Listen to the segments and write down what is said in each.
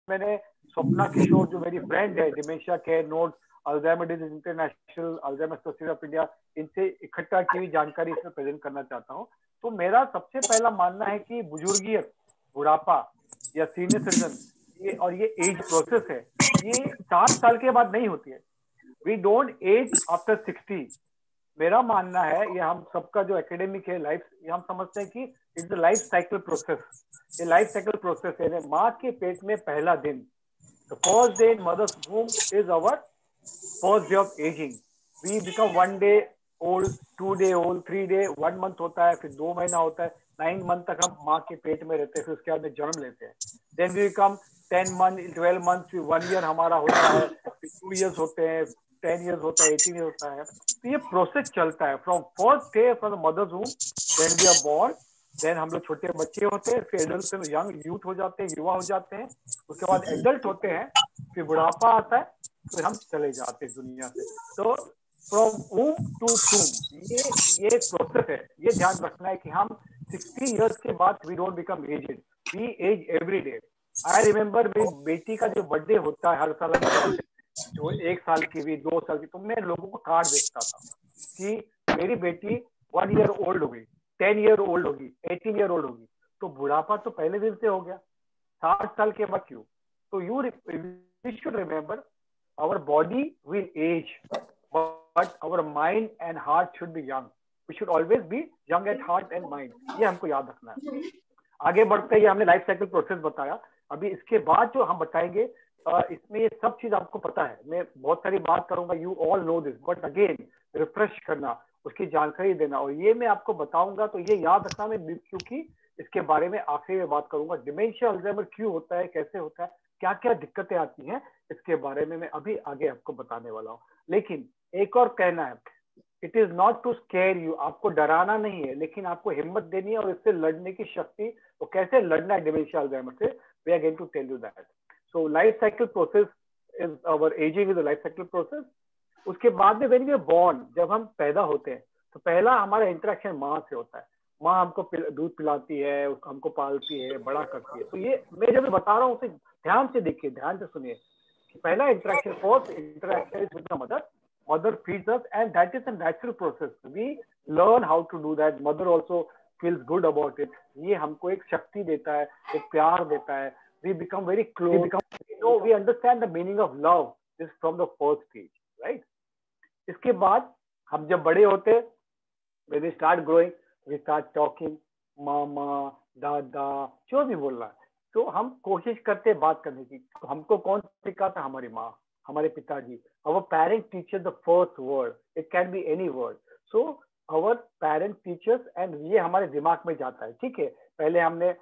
मैंने स्वप्ना किशोर जो मेरी फ्रेंड है, dementia care note, Alzheimer disease international, Alzheimer society of India, इनसे इकट्ठा की हुई जानकारी इसमें प्रेजेंट करना चाहता हूँ। तो मेरा सबसे पहला मानना है कि बुजुर्गियत, बुढ़ापा या सीनियर सिटीजन, ये एज प्रोसेस है, ये 60 साल के बाद नहीं होती है। We don't age after 60। मेरा मानना है, ये हम सबका जो एकेडमिक है लाइफ, ये हम समझते हैं कि it's a life cycle process. ये लाइफ साइकिल प्रोसेस है। माँ के पेट में पहला दिन, the first day in mother's womb is our first day of ageing. We become 1 day old, 2 day old, 3 day, 1 month होता है, फिर 2 महीना होता है, 9 मंथ तक हम माँ के पेट में रहते हैं, फिर उसके बाद में जन्म लेते हैं। Then we become 10 month, 12 month, फिर 1 ईयर हमारा होता है, फिर 2 ईयर्स होते हैं, 10 ईयर्स होता है, 18 ईयर होता है। तो ये प्रोसेस चलता है from first day from mother's womb, then we are born, देन हम लोग छोटे बच्चे होते हैं, फिर एडल्ट, यंग यूथ हो जाते हैं, युवा हो जाते हैं, उसके बाद एडल्ट होते हैं, फिर बुढ़ापा आता है, फिर हम चले जाते हैं दुनिया से। तो फ्रॉम वूम टू टूम ये एक प्रोसेस है। ये ध्यान रखना है कि हम 60 ईयर्स के बाद we don't become aged, we age every day. I remember मेरी बेटी का जो बर्थडे होता है हर साल, हम कहते हैं जो 1 साल की भी, 2 साल की, तो मैं लोगों को कार्ड भेजता था कि मेरी बेटी 1 ईयर ओल्ड होगी, 10 ईयर ओल्ड होगी, 18 ईयर ओल्ड होगी। तो बुढ़ापा तो पहले दिन से हो गया, 60 साल के बाद क्यों? तो you should remember our body will age, but our mind and heart should be young. We should always be young at heart and mind. ये हमको याद रखना है। आगे बढ़ते ही हमने लाइफ साइकिल प्रोसेस बताया। अभी इसके बाद जो हम बताएंगे, इसमें ये सब चीज आपको पता है, मैं बहुत सारी बात करूंगा, you all know this, but again refresh करना, उसकी जानकारी देना, और ये मैं आपको बताऊंगा तो ये याद रखना, मैं क्योंकि इसके बारे में आखिरी में बात करूंगा। डिमेंशिया अल्जाइमर क्यों होता है, कैसे होता है, क्या क्या दिक्कतें आती हैं, इसके बारे में मैं अभी आगे आपको बताने वाला हूँ। लेकिन एक और कहना है, it is not to scare you, आपको डराना नहीं है, लेकिन आपको हिम्मत देनी है और इससे लड़ने की शक्ति, तो कैसे लड़ना है डिमेंशिया अल्जाइमर से, we are going to tell you that. So life cycle process is our ageing is a life cycle process. उसके बाद में व्हेन वी आर बॉर्न, जब हम पैदा होते हैं, तो पहला हमारा इंटरेक्शन माँ से होता है। माँ हमको दूध पिलाती है, हमको पालती है, बड़ा करती है। तो ये मैं जब बता रहा हूँ उसे ध्यान से देखिए, ध्यान से सुनिए। पहला interaction, first interaction is with the mother. Mother feeds us and that is a natural process. We learn how to do that. Mother also feels good about it. ये हमको एक शक्ति देता है, एक प्यार देता है। We become very close, we understand the meaning of love is from the first stage, right. इसके बाद हम जब बड़े होते, when we start growing, we start talking, मामा, दादा, जो भी बोल रहा है, तो हम कोशिश करते हैं बात करने की। तो हमको कौन सिखाता? हमारी माँ, हमारे पिताजी। our parent teaches the first word, it can be any word, so our parent teachers, and ये हमारे दिमाग में जाता है, ठीक है। पहले हमने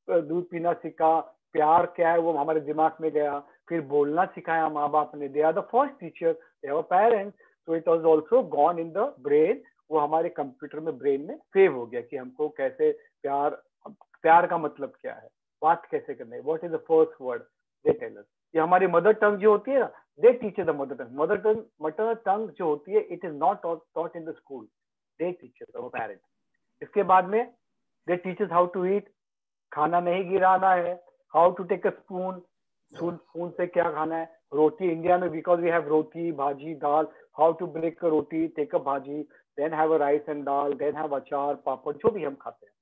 दूध पीना सीखा, प्यार क्या है वो हमारे दिमाग में गया, फिर बोलना सिखाया माँ बाप ने, they are the first teacher, they are parents, so it was also gone in the brain, वो हमारे कंप्यूटर में, ब्रेन में सेव हो गया कि हमको कैसे प्यार का मतलब क्या है, बात कैसे करना है, what is the first word, they tell us. ये हमारी मदर टंग जो होती है ना, they teach the mother tongue. Mother tongue जो होती है, it is not taught in the school, they teach our parents. इसके बाद में they teaches how to eat, खाना नहीं गिराना है, how to take a spoon, spoon से क्या खाना है, रोटी इंडिया में बिकॉज वी हैव रोटी भाजी dal, how to break a roti, take a bhaji, then have a rice and dal, then have achar papad, जो भी हम खाते हैं।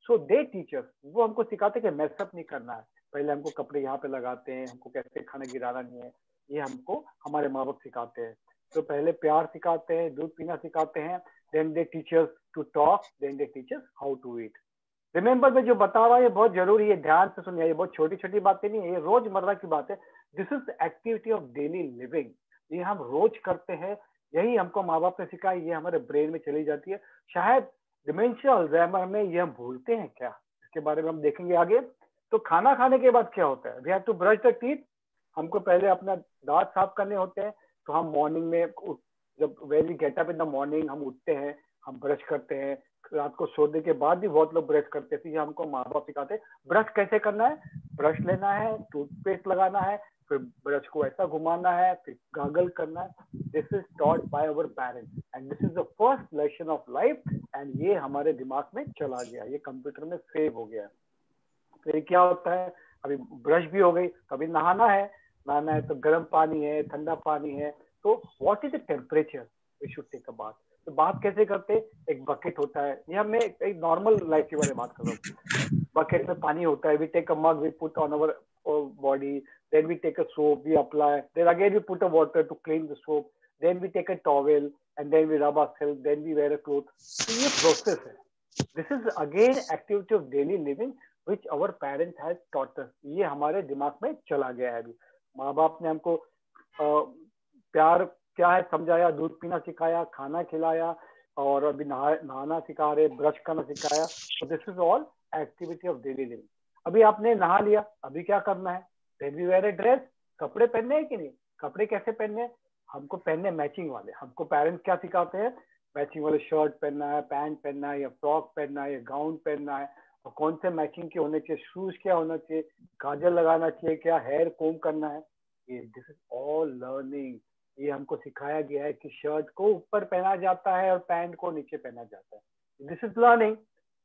सो दे टीचर्स, वो हमको सिखाते हैं कि मैसअप नहीं करना है, पहले हमको कपड़े यहाँ पे लगाते हैं, हमको कैसे खाना गिराना नहीं है, ये हमको हमारे माँ बाप सिखाते हैं। तो पहले प्यार सिखाते हैं, दूध पीना सिखाते हैं, then they teachers to talk, then they teachers how to eat. Remember मैं जो बता रहा हूँ ये बहुत जरूरी है, ध्यान से सुनिए, ये बहुत छोटी छोटी बातें नहीं है, ये रोजमर्रा की बात है। This is activity of daily living, ये हम रोज करते हैं, यही हमको माँ बाप ने सिखाया, ये हमारे ब्रेन में चली जाती है। शायद डिमेंशिया अल्जाइमर में ये हम भूलते हैं क्या, इसके बारे में हम देखेंगे आगे। तो खाना खाने के बाद क्या होता है, we have to brush the teeth, हमको पहले अपना दांत साफ करने होते हैं। तो हम मॉर्निंग में जब when we get up in the morning, हम उठते हैं, हम ब्रश करते हैं, रात को सोने के बाद भी बहुत लोग ब्रश करते थे, ये हमको माँ बाप सिखाते हैं। ब्रश कैसे करना है, ब्रश लेना है, टूथपेस्ट लगाना है, फिर ब्रश को ऐसा घुमाना है, फिर गागल करना है। This is taught by our parents and this is the first lesson of life, and ये हमारे दिमाग में चला गया, ये कंप्यूटर में सेव हो गया। फिर क्या होता है, अभी ब्रश भी हो गई, तो अभी नहाना है तो गर्म पानी है, ठंडा पानी है, तो what is the temperature we should take a bath. तो बात कैसे करते, एक बकेट होता है, ये हमने एक नॉर्मल लाइफ के बारे में बात कर रहा हूँ। बकेट में पानी होता है, we take a mug, we put on our body, then we take a soap, we apply, then again we put a water to clean the soap, then we take a towel and then we rub ourselves, then we wear a cloth। तो ये process है। This is again activity of daily living which our parents has taught us. ये हमारे दिमाग में चला गया है। अभी माँ बाप ने हमको प्यार क्या है समझाया, दूध पीना सिखाया, खाना खिलाया, और अभी नहाना सिखा रहे, ब्रश करना सिखाया। तो this is all activity of daily living. अभी आपने नहा लिया, अभी क्या करना है, then we wear a dress, कपड़े पहनने हैं कि नहीं, कपड़े कैसे पहनने हैं, हमको पहनने मैचिंग वाले। हमको पेरेंट्स क्या सिखाते हैं, मैचिंग वाले शर्ट पहनना है, पैंट पहनना है, या फ्रॉक पहनना है, या गाउन पहनना है, और कौन से मैचिंग के होने चाहिए, शूज क्या होना चाहिए, काजल लगाना चाहिए क्या, हेयर कोम करना है। ये दिस इज ऑल लर्निंग। ये हमको सिखाया गया है कि शर्ट को ऊपर पहना जाता है और पैंट को नीचे पहना जाता है। This is learning.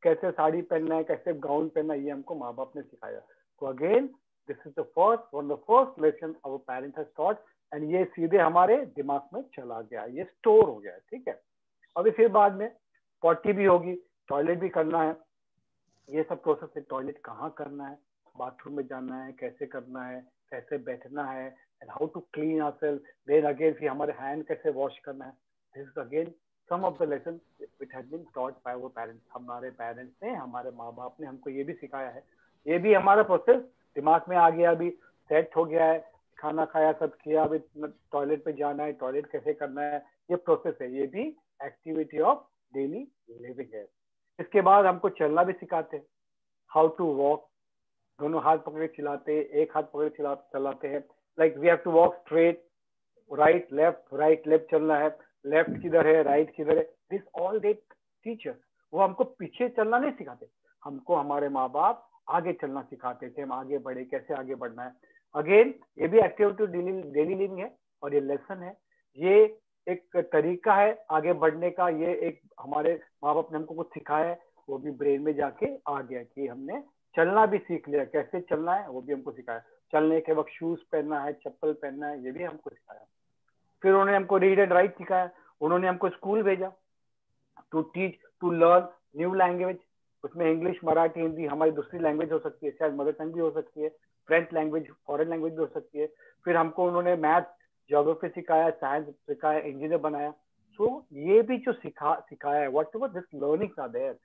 कैसे साड़ी पहनना है, कैसे गाउन पहनना है, ये हमको माँ बाप ने सिखाया। तो again this is the first lesson our parents has taught, and ये सीधे हमारे दिमाग में चला गया, ये स्टोर हो गया है। ठीक है, अभी फिर बाद में पॉटी भी होगी, टॉयलेट भी करना है, ये सब प्रोसेस है। टॉयलेट कहाँ करना है, बाथरूम में जाना है, कैसे करना है, कैसे बैठना है, and how to clean ourselves, then again फिर हमारे हैंड कैसे वॉश करना है। This is again some of the lesson which has been taught by our parents. हमारे पेरेंट्स ने, हमारे माँ बाप ने हमको ये भी सिखाया है। ये भी हमारा प्रोसेस दिमाग में आ गया, अभी सेट हो गया है, खाना खाया, सब किया, अभी टॉयलेट पे जाना है, टॉयलेट कैसे करना है, ये प्रोसेस है। ये भी एक्टिविटी ऑफ डेली लिविंग है। इसके बाद हमको चलना भी सिखाते हैं, हाउ टू वॉक, दोनों हाथ पकड़े चलाते हैं, एक हाथ पकड़े चलाते हैं, like we have to walk straight, right left चलना है, लेफ्ट किधर है, राइट किधर है, दिस ऑल दे टीचर। वो हमको पीछे चलना नहीं सिखाते, हमको हमारे माँ बाप आगे चलना सिखाते थे, हम आगे बढ़े, कैसे आगे बढ़ना है। अगेन ये भी एक्टिविटी डेली लिविंग है, और ये लेसन है, ये एक तरीका है आगे बढ़ने का। ये एक हमारे माँ बाप ने हमको कुछ सिखाया है, वो भी ब्रेन में जाके आ गया कि हमने चलना भी सीख लिया, कैसे चलना है वो भी हमको सिखाया। चलने के वक्त शूज पहनना है, चप्पल पहनना है, ये भी हमको सिखाया। फिर उन्होंने हमको रीड एंड राइट सिखाया, उन्होंने हमको स्कूल भेजा to teach, to learn new language. उसमें इंग्लिश, मराठी, हिंदी हमारी दूसरी लैंग्वेज हो सकती है, शायद मदर टंग भी हो सकती है, फ्रेंच लैंग्वेज, फॉरेन लैंग्वेज भी हो सकती है। फिर हमको उन्होंने मैथ, ज्योग्राफी सिखाया, साइंस सिखाया, इंजीनियर बनाया। सो ये भी जो सिखाया है, whatever this learnings are there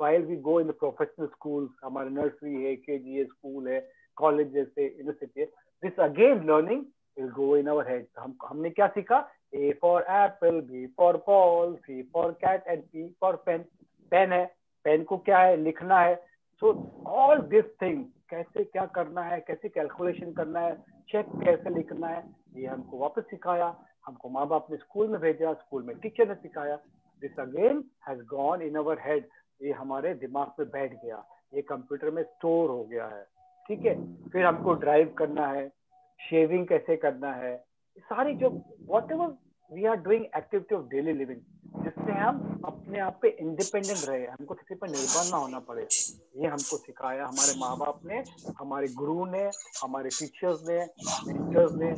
while we go in the professional schools, हमारे नर्सरी है, KG स्कूल है, कॉलेज जैसे यूनिवर्सिटी है, this again learning will go in our head। हमने क्या सीखा, A for apple, B for ball, C for cat and P for pen। Pen है, pen को क्या है, लिखना है। सो ऑल दिस थिंग, कैसे क्या करना है, कैसे कैलकुलेशन करना है, चेक कैसे लिखना है, ये हमको वापस सिखाया। हमको माँ बाप ने स्कूल में भेजा, स्कूल में टीचर ने सिखाया। This again has gone in our head, ये हमारे दिमाग में बैठ गया, ये कंप्यूटर में स्टोर हो गया है। ठीक है, फिर हमको ड्राइव करना है, शेविंग कैसे करना है, सारी जो whatever we are doing activity of daily living, जिससे हम अपने आप पे इंडिपेंडेंट रहे, हमको किसी पर निर्भर ना होना पड़े, ये हमको सिखाया हमारे माँ बाप ने, हमारे गुरु ने, हमारे टीचर्स ने, मेंटर्स ने।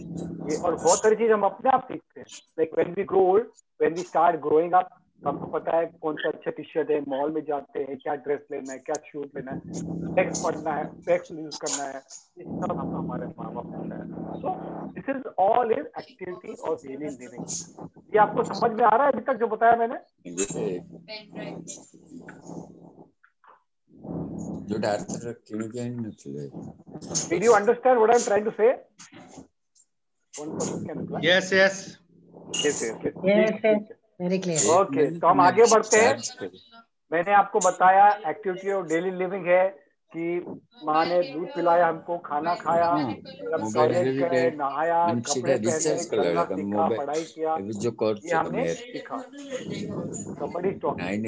ये और बहुत सारी चीज हम अपने आप सीखते हैं। Like when we grow old, when we start growing up, हमको पता है कौन सा अच्छा टी शर्ट है, मॉल में जाते हैं, क्या ड्रेस लेना है, क्या शूज लेना है, स्पेक्स पढ़ना है, स्पेक्स यूज करना है, ये सब हम हमारे माँ बाप ने बताया। So this is all is activity और डेली लिविंग। ये आपको समझ में आ रहा है अभी तक जो बताया मैंने? Did you understand what I'm trying to say? One person can reply. Yes. Yes. Very clear. Okay, तो हम आगे बढ़ते हैं। मैंने आपको बताया एक्टिविटी ऑफ डेली लिविंग है कि माँ ने दूध पिलाया हमको, खाना खाया, टॉयलेट गए, नहाया, कपड़े पहने, चलना सीखा, पढ़ाई किया, ये हमने सीखा। Somebody is talking.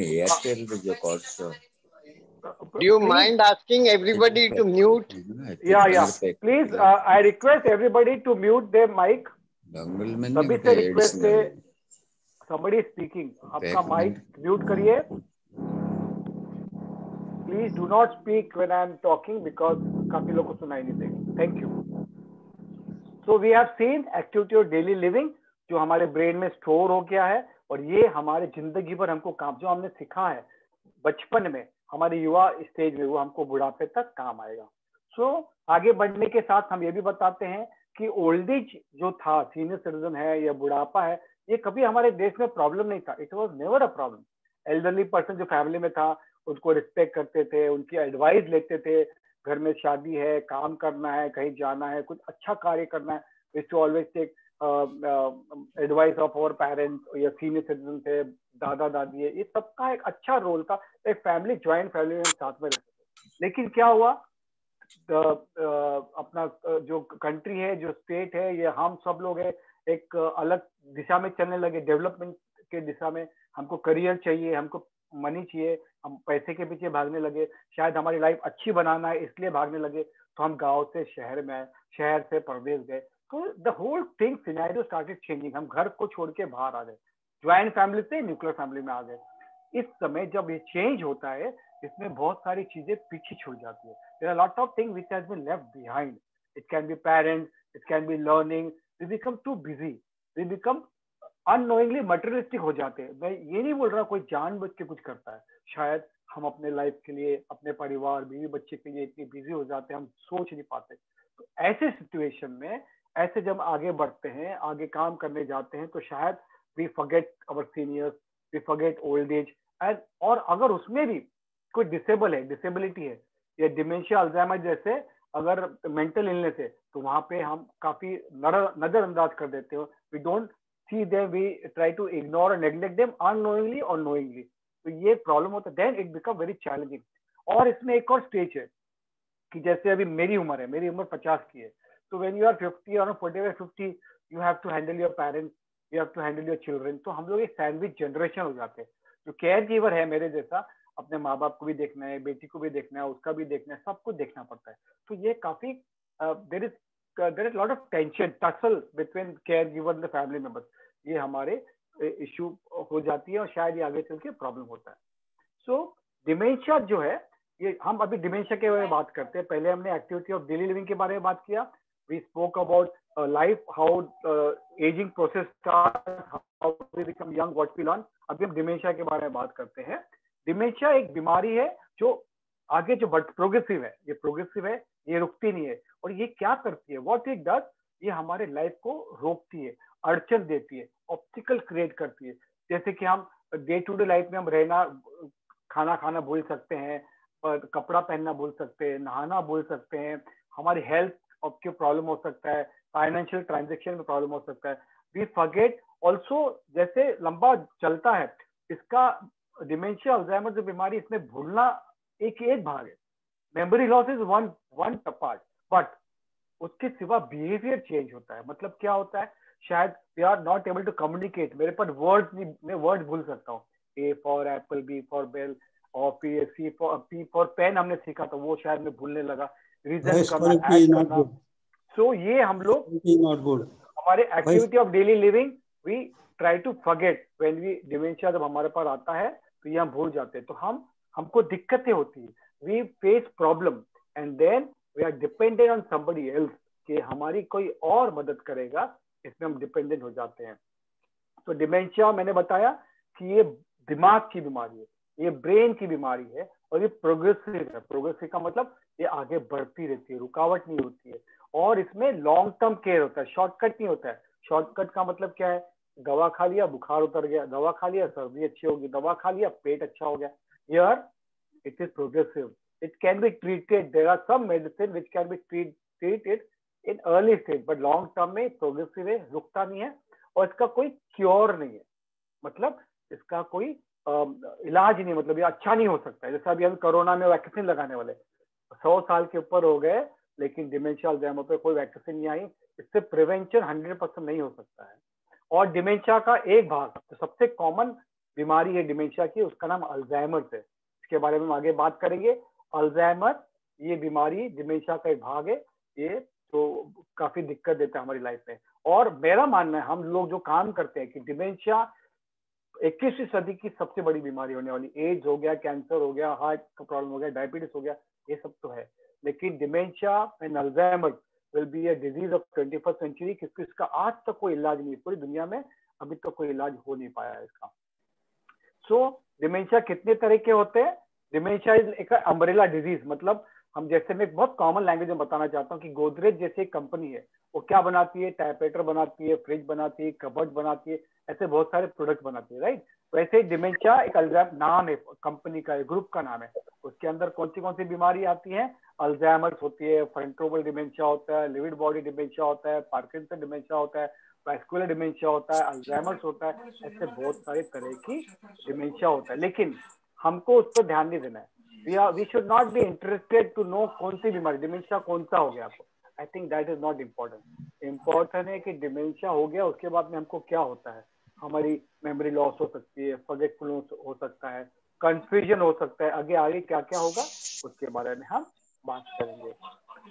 Do you mind asking everybody to mute? Yeah. Please, I request everybody to mute their mic. सभी से रिक्वेस्ट है, somebody is speaking, आपका माइक म्यूट करिए। Please do not speak when I am talking because काफी लोग को सुनाई नहीं देगी। Thank you. So we have seen activity of daily living जो हमारे ब्रेन में स्टोर हो गया है, और ये हमारे जिंदगी भर हमको काम, जो हमने सीखा है बचपन में, हमारे युवा स्टेज में, वो हमको बुढ़ापे तक काम आएगा। सो आगे बढ़ने के साथ हम ये भी बताते हैं कि ओल्ड एज जो था, सीनियर सिटीजन है या बुढ़ापा है, ये कभी हमारे देश में प्रॉब्लम नहीं था। It was never a problem. Elderly person जो फैमिली में था उसको रिस्पेक्ट करते थे, उनकी एडवाइस लेते थे। घर में शादी है, काम करना है, कहीं जाना है, कुछ अच्छा कार्य करना है, we to always take advice of our parents या सीनियर सिटीजन थे, दादा दादी है, ये सबका एक अच्छा रोल था। एक फैमिली, ज्वाइंट फैमिली में हम साथ में रहते थे। लेकिन क्या हुआ, अपना जो कंट्री है, जो स्टेट है, ये हम सब लोग है एक अलग दिशा में चलने लगे, डेवलपमेंट के दिशा में। हमको करियर चाहिए, हमको मनी चाहिए, हम पैसे के पीछे भागने लगे, शायद हमारी लाइफ अच्छी बनाना है इसलिए भागने लगे। तो हम गांव से शहर में आए, शहर से प्रदेश गए, तो the whole thing scenario started changing. हम घर को छोड़ के बाहर आ गए, ज्वाइंट फैमिली से न्यूक्लियर फैमिली में आ गए। इस समय जब ये चेंज होता है, इसमें बहुत सारी चीजें पीछे छूट जाती है। There are a lot of things which has been left behind. It can be parents, it can be learning. We become too busy. We become unknowingly materialistic हो जाते हैं। मैं ये नहीं बोल रहा कोई जानबूझ के कुछ करता है, शायद हम अपने लाइफ के लिए, अपने परिवार, बीवी बच्चे के लिए इतनी बिजी हो जाते हैं, हम सोच नहीं पाते। तो ऐसे सिचुएशन में, ऐसे जब आगे बढ़ते हैं, आगे काम करने जाते हैं, तो शायद we forget our seniors, we forget old age. And और अगर उसमें भी कोई डिसेबल है, डिसेबिलिटी है, या डिमेंशिया, अल्जाइमर जैसे अगर मेंटल इलनेस है, तो वहां पे हम काफी नजरअंदाज कर देते हो। We don't see them, we try to ignore और नेग्लेक्ट देम अननोइंगली और नोइंगली। तो ये प्रॉब्लम होता है, then it become very challenging. और इसमें एक और स्टेज है कि जैसे अभी मेरी उम्र है, मेरी उम्र 50 की है, तो व्हेन यू आर 50 और 40 you have to handle your parents, you have to handle your children. तो हम लोग एक सैंडविच जनरेशन हो जाते हैं। जो केयर गिवर है मेरे जैसा, अपने माँ बाप को भी देखना है, बेटी को भी देखना है, उसका भी देखना है, सबको देखना पड़ता है। तो ये काफी there is lot of tension, tussle between care giver and the family members. ये हमारे इश्यू हो जाती है, और शायद ये आगे चल के प्रॉब्लम होता है। सो डिमेंशिया जो है, ये हम अभी डिमेंशिया के बारे में बात करते हैं। पहले हमने एक्टिविटी ऑफ डेली लिविंग के बारे में बात किया। We spoke about life, how ageing process start, how we become young, what we learn. अभी हम डिमेंशिया के बारे में बात करते हैं। डिमेंशिया एक बीमारी है जो आगे जो प्रोग्रेसिव है, ये प्रोग्रेसिव है, ये रुकती नहीं है। और ये क्या करती है, व्हाट इट डज, ये हमारे लाइफ को रोकती है, अड़चन देती है, ऑब्स्टिकल क्रिएट करती है। जैसे कि हम डे टू डे लाइफ में हम रहना, खाना खाना भूल सकते हैं, कपड़ा पहनना भूल सकते हैं, नहाना भूल सकते हैं, हमारी हेल्थ के प्रॉब्लम हो सकता है, फाइनेंशियल ट्रांजेक्शन में प्रॉब्लम हो सकता है। वी फॉरगेट ऑल्सो, जैसे लंबा चलता है इसका डिमेंशिया, अल्जाइमर जो बीमारी, इसमें भूलना एक भाग है। Memory loss is one part, but उसके सिवा बिहेवियर चेंज होता है। मतलब क्या होता है, शायद we are not able to communicate, मेरे पास वर्ड नहीं, मैं वर्ड भूल सकता हूँ। A for apple, B for bell, और पी फॉर पेन हमने सीखा था, वो शायद मैं भूलने लगा। रीजन करना, ऐड करना। सो ये हम लोग हमारे activity of daily living, we try to forget when we dementia जब हमारे पास आता है, तो ये हम भूल जाते हैं। तो हमको दिक्कतें होती है, we face problem, and then we are dependent on somebody else, कि हमारी कोई और मदद करेगा, इसमें हम डिपेंडेंट हो जाते हैं। तो डिमेंशिया मैंने बताया कि ये दिमाग की बीमारी है, ये ब्रेन की बीमारी है, और ये प्रोग्रेसिव है। प्रोग्रेसिव का मतलब ये आगे बढ़ती रहती है, रुकावट नहीं होती है, और इसमें लॉन्ग टर्म केयर होता है, शॉर्टकट नहीं होता है। शॉर्टकट का मतलब क्या है, दवा खा लिया बुखार उतर गया, दवा खा लिया सर्दी अच्छी होगी, दवा खा लिया पेट अच्छा हो गया। Here it is progressive, it can be treated, there are some medicine which can be treated in early stage, but long term में progressive है, रुकता नहीं है, और इसका कोई क्योर नहीं है। मतलब इसका कोई इलाज नहीं, मतलब ये अच्छा नहीं हो सकता है। जैसा अभी हम कोरोना में वैक्सीन लगाने वाले 100 साल के ऊपर हो गए, लेकिन डिमेंशिया अल्जाइमर पे कोई वैक्सीन नहीं आई, इससे प्रिवेंशन 100% नहीं हो सकता है। और डिमेंशिया का एक भाग, तो सबसे कॉमन बीमारी है डिमेंशिया की, उसका नाम अल्जाइमर है। इसके बारे में हम आगे बात करेंगे। अल्जाइमर ये बीमारी डिमेंशिया का एक भाग है, ये तो काफी दिक्कत देता है हमारी लाइफ में। और मेरा मानना है, हम लोग जो काम करते हैं, कि डिमेंशिया 21वीं सदी की सबसे बड़ी बीमारी होने वाली। एड्स हो गया, कैंसर हो गया, हार्ट का प्रॉब्लम हो गया, डायबिटीज हो गया, ये सब तो है। लेकिन dementia and Alzheimer will be a disease of 21st century, क्योंकि इसका आज तक कोई इलाज नहीं, पूरी दुनिया में अभी तक कोई इलाज हो नहीं पाया है इसका। सो डिमेंशिया कितने तरह के होते हैं? डिमेंशिया इज एक अम्ब्रेला डिजीज, मतलब हम जैसे मैं बहुत कॉमन लैंग्वेज में बताना चाहता हूँ कि गोदरेज जैसे एक कंपनी है, वो क्या बनाती है? टाइपराइटर बनाती है, फ्रिज बनाती है, कबर्ड बनाती है, ऐसे बहुत सारे प्रोडक्ट बनाती है, राइट? वैसे डिमेंशिया एक अल्जाइमर नाम है, कंपनी का, ग्रुप का नाम है। उसके अंदर कौन सी बीमारी आती है? अल्जाइमर्स होती है, फ्रंटोबल डिमेंशिया होता है, लिविड बॉडी डिमेंशिया होता है, पार्किंसन डिमेंशिया होता है, वैस्कुलर डिमेंशिया होता है, अल्जाइमर्स होता है, ऐसे बहुत सारे तरह की डिमेंशिया होता है। लेकिन हमको उस पर ध्यान नहीं देना है। We should not be interested to know कौन सी बीमारी, डिमेंशिया कौन सा हो गया आपको। I think that is not important. Important है कि डिमेंशिया हो गया, उसके बाद में हमको क्या होता है। हमारी मेमोरी लॉस हो सकती है, फॉरगेटफुलनेस हो सकता है, कंफ्यूजन हो सकता है, आगे आगे क्या क्या होगा उसके बारे में हम बात करेंगे।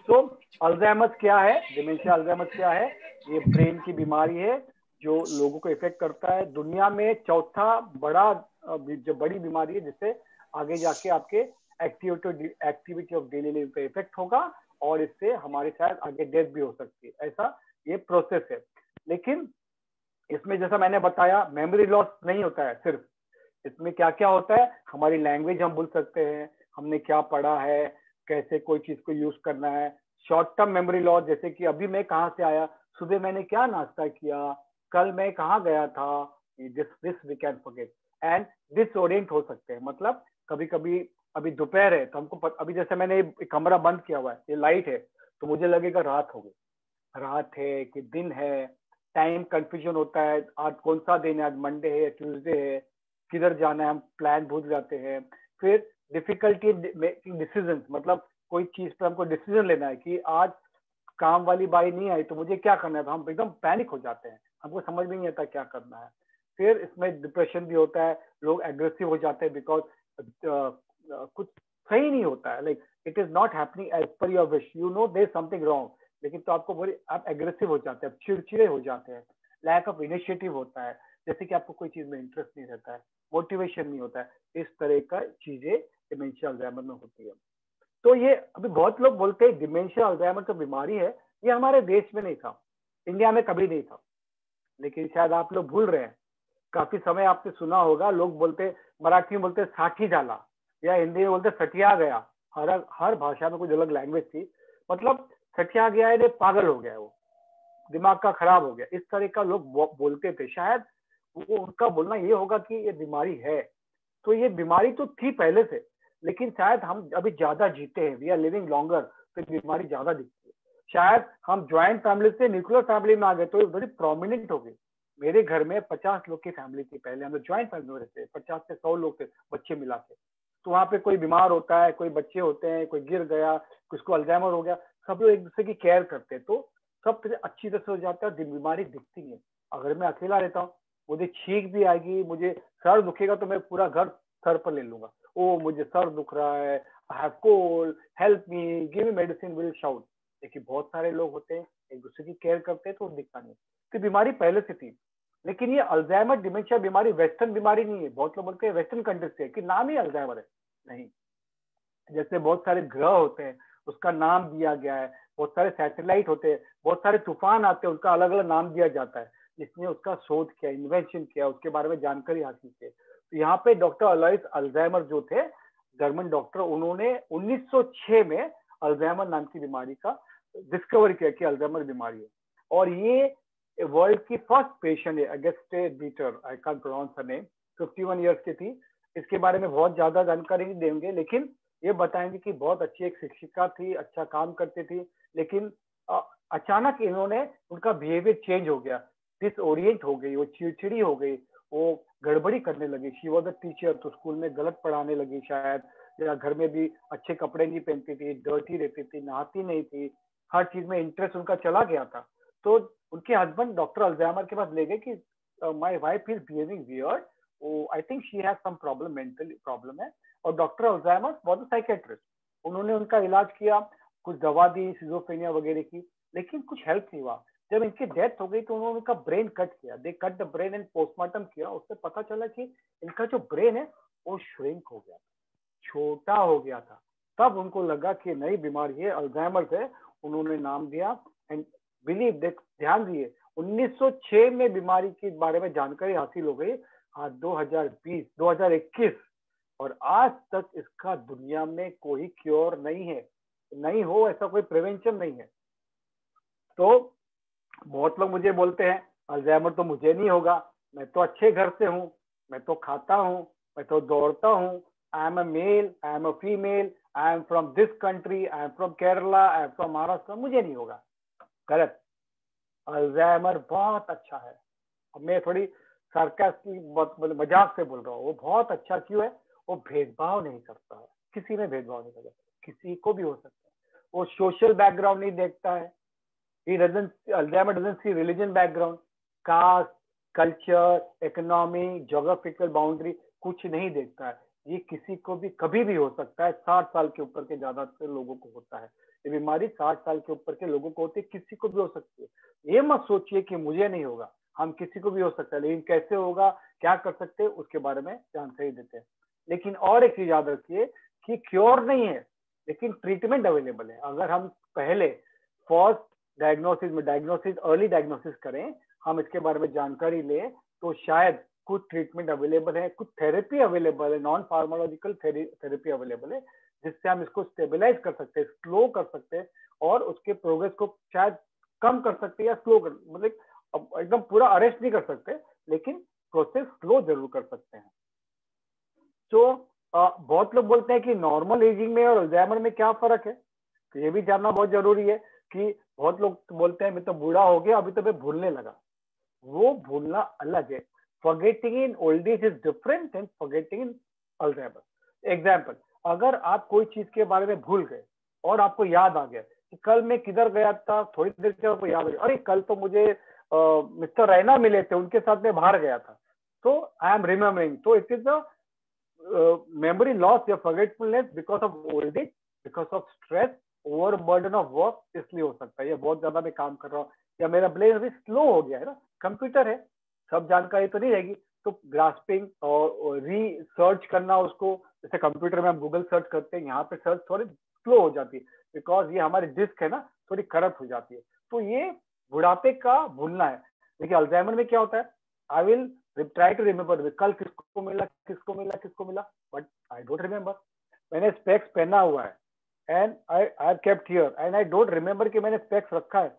तो अल्जाइमर्स क्या है? डिमेंशिया अल्जाइमर्स क्या है? ये ब्रेन की बीमारी है जो लोगों को इफेक्ट करता है। दुनिया में चौथा बड़ा जो बड़ी बीमारी है, जिससे आगे जाके आपके एक्टिविटी ऑफ डेली लाइफ पे इफेक्ट होगा, और इससे हमारे शायद आगे डेथ भी हो सकती है। ऐसा ये प्रोसेस है। लेकिन इसमें जैसा मैंने बताया, मेमोरी लॉस नहीं होता है सिर्फ, इसमें क्या क्या होता है? हमारी लैंग्वेज हम भूल सकते हैं, हमने क्या पढ़ा है, कैसे कोई चीज को यूज करना है। शॉर्ट टर्म मेमोरी लॉस, जैसे कि अभी मैं कहाँ से आया, सुबह मैंने क्या नाश्ता किया, कल मैं कहाँ गया था, this we can forget. And disorient हो सकते हैं, मतलब कभी कभी अभी दोपहर है तो हमको अभी जैसे मैंने एक कमरा बंद किया हुआ है, ये लाइट है, तो मुझे लगेगा रात हो गई, रात है कि दिन है। टाइम कंफ्यूजन होता है, आज कौन सा दिन है, आज मंडे है, ट्यूसडे है, किधर जाना है, हम प्लान भूल जाते हैं। फिर डिफिकल्टी मेकिंग डिसीजन, मतलब कोई चीज पर हमको डिसीजन लेना है कि आज काम वाली बाई नहीं आई तो मुझे क्या करना है, तो हम एकदम पैनिक हो जाते हैं, हमको समझ में नहीं आता क्या करना है। फिर इसमें डिप्रेशन भी होता है, लोग एग्रेसिव हो जाते हैं, बिकॉज कुछ सही नहीं होता है, like it is not happening as per your wish, you know there something wrong, लेकिन तो आपको बड़ी आप एग्रेसिव हो जाते हैं, चिड़चिड़े हो जाते हैं, लैक ऑफ इनिशिएटिव होता है, जैसे कि आपको कोई चीज में इंटरेस्ट नहीं रहता है, मोटिवेशन नहीं होता है। इस तरह का चीजें डिमेंशिया अल्जाइमर में होती है। तो ये अभी बहुत लोग बोलते हैं डिमेंशिया अल्जाइमर जो बीमारी है, ये हमारे देश में नहीं था, इंडिया में कभी नहीं था, लेकिन शायद आप लोग भूल रहे हैं। काफी समय आपने सुना होगा, लोग बोलते, मराठी में बोलते साठी झाला, या हिंदी में बोलते सठिया गया। हर भाषा में कुछ अलग लैंग्वेज थी, मतलब सठिया गया है, पागल हो गया है, वो दिमाग का खराब हो गया, इस तरह का लोग बोलते थे। शायद वो उनका बोलना ये होगा कि ये बीमारी है, तो ये बीमारी तो थी पहले से, लेकिन शायद हम अभी ज्यादा जीते हैं, वी आर लिविंग लॉन्गर, तो बीमारी ज्यादा दिखती है। शायद हम ज्वाइंट फैमिली से न्यूक्लियर फैमिली में आ गए, तो ये बड़ी प्रोमिनेंट हो गई। मेरे घर में 50 लोग की फैमिली थी, पहले हम लोग ज्वाइंट फैमिली में रहते, 50 से 100 लोग थे, बच्चे मिला के। तो वहाँ पे कोई बीमार होता है, कोई बच्चे होते हैं, कोई गिर गया, किसको अल्जाइमर हो गया, सब लोग एक दूसरे की केयर करते हैं, तो सब अच्छी तरह से हो जाता है, बीमारी दिखती नहीं है। अगर मैं अकेला रहता हूँ, मुझे छींक भी आएगी, मुझे सर दुखेगा, तो मैं पूरा घर सर पर ले लूंगा, ओ मुझे सर दुख रहा है, I have cold, help me, give me medicine, will shout. लेकिन बहुत सारे लोग होते हैं, एक दूसरे की केयर करते हैं, तो दिखता नहीं। तो बीमारी पहले से थी, लेकिन ये अल्जाइमर डिमेंशिया बीमारी वेस्टर्न बीमारी नहीं है। बहुत लोग बोलते हैं वेस्टर्न कंट्री से कि नाम ही अल्जाइमर है, नहीं। जैसे बहुत सारे ग्रह होते हैं, उसका नाम दिया गया है, बहुत सारे सैटेलाइट होते हैं, बहुत सारे तूफान आते हैं, उनका अलग अलग नाम दिया जाता है, जिसने उसका शोध किया, इन्वेंशन किया, उसके बारे में जानकारी हासिल की। तो यहाँ पे डॉक्टर अलोइस अल्जाइमर जो थे, जर्मन डॉक्टर, उन्होंने 1906 में अल्जाइमर नाम की बीमारी का डिस्कवर किया कि अल्जाइमर बीमारी है। और ये वर्ल्ड की फर्स्ट पेशेंट है, Auguste Deter, I can't pronounce her name, 51 years की थी। इसके बारे में बहुत ज्यादा जानकारी नहीं देंगे, लेकिन ये बताएंगे कि बहुत अच्छी एक शिक्षिका थी, अच्छा काम करती थी, लेकिन अचानक इन्होंने, उनका बिहेवियर चेंज हो गया, डिसओरिएंट हो गई, वो चिड़चिड़ी हो गई, वो गड़बड़ी करने लगी। शी वॉज अ टीचर, तो स्कूल में गलत पढ़ाने लगी शायद, या घर में भी अच्छे कपड़े नहीं पहनती थी, डर्टी रहती थी, नहाती नहीं थी, हर चीज में इंटरेस्ट उनका चला गया था। तो उनके हस्बैंड डॉक्टर अल्जाइमर के पास ले गए कि my wife is behaving weird, I think she has some problem, mental problem है। और doctor Alzheimer was a psychiatrist, उन्होंने उनका इलाज किया, कुछ दवा दी सिजोफ्रेनिया वगैरह की, लेकिन कुछ हेल्प नहीं हुआ। जब इनकी डेथ हो गई तो उन्होंने उनका ब्रेन कट किया, they cut the brain and postmortem किया, उससे पता चला कि इनका जो ब्रेन है वो श्रिंक हो गया, छोटा हो गया था। तब उनको लगा कि नई बीमारी है, अल्जाइमर है, उन्होंने नाम दिया। एंड बिलीव, ध्यान दिए, 1906 में बीमारी के बारे में जानकारी हासिल हो गई, हाँ 2020 2021, और आज तक इसका दुनिया में कोई क्योर नहीं है, नहीं हो ऐसा कोई प्रिवेंशन नहीं है। तो बहुत लोग मुझे बोलते हैं अल्जाइमर तो मुझे नहीं होगा, मैं तो अच्छे घर से हूँ, मैं तो खाता हूँ, मैं तो दौड़ता हूँ, I am a male, I am a female, I am from this country, I am from Kerala, I am from Maharashtra, मुझे नहीं होगा। गलत। अल्जाइमर बहुत अच्छा है। अब मैं थोड़ी सार्कास्टिक मजाक से बोल रहा हूँ, वो बहुत अच्छा क्यों है? वो भेदभाव नहीं करता है, किसी में भेदभाव नहीं करता, किसी को भी हो सकता है। वो सोशल बैकग्राउंड नहीं देखता है, Alzheimer doesn't see religion background, caste, culture, economy, geographical boundary, कुछ नहीं देखता है। ये किसी को भी कभी भी हो सकता है। 60 साल के ऊपर के ज्यादातर लोगों को होता है ये बीमारी, 60 साल के ऊपर के लोगों को होती है, किसी को भी हो सकती है। ये मत सोचिए कि मुझे नहीं होगा, हम किसी को भी हो सकता है, लेकिन कैसे होगा, क्या कर सकते हैं, उसके बारे में जानकारी देते हैं। लेकिन और एक चीज याद रखिए कि क्योर नहीं है, लेकिन ट्रीटमेंट अवेलेबल है। अगर हम पहले फर्स्ट डायग्नोसिस अर्ली डायग्नोसिस करें, हम इसके बारे में जानकारी लें, तो शायद कुछ ट्रीटमेंट अवेलेबल है, कुछ थेरेपी अवेलेबल है, नॉन फार्माकोलॉजिकल थेरेपी अवेलेबल है, जिससे हम इसको स्टेबलाइज कर सकते हैं, स्लो कर सकते हैं, और उसके प्रोग्रेस को शायद कम कर सकते हैं या स्लो कर, मतलब एकदम पूरा अरेस्ट नहीं कर सकते, लेकिन प्रोसेस स्लो जरूर कर सकते हैं। तो बहुत लोग बोलते हैं कि नॉर्मल एजिंग में और अल्जाइमर में क्या फर्क है, तो ये भी जानना बहुत जरूरी है कि बहुत लोग बोलते हैं मैं तो बूढ़ा हो गया, अभी तो मैं भूलने लगा। वो भूलना अलग है। Forgetting in old age is different than forgetting in Alzheimer. Example, अगर आप कोई चीज के बारे में भूल गए और आपको याद आ गया कि कल मैं किधर गया था, थोड़ी देर के आपको याद आ गया, अरे कल तो मुझे मिस्टर रैना मिले थे, उनके साथ मैं बाहर गया था, तो आई एम रिमेम्बरिंग। तो it is the memory loss या forgetfulness because of old age, because of stress, overburden of work, इसलिए हो सकता है। ये बहुत ज्यादा मैं काम कर रहा हूँ, या मेरा ब्रेन अभी स्लो हो गया है ना, कंप्यूटर है, सब जानकारी तो नहीं रहेगी, तो ग्रास्पिंग और रिसर्च करना उसको, जैसे कंप्यूटर में हम गूगल सर्च करते हैं, यहाँ पे सर्च थोड़ी स्लो हो जाती है, बिकॉज ये हमारी डिस्क है ना, थोड़ी करप्ट हो जाती है। तो ये बुढ़ापे का भूलना है। देखिए अल्जाइमर में क्या होता है, I will try to remember कल किसको मिला, किसको मिला, किसको मिला, बट आई डोंट रिमेम्बर। मैंने स्पेक्स पहना हुआ है and I have kept here and I don't remember कि मैंने स्पेक्स रखा है,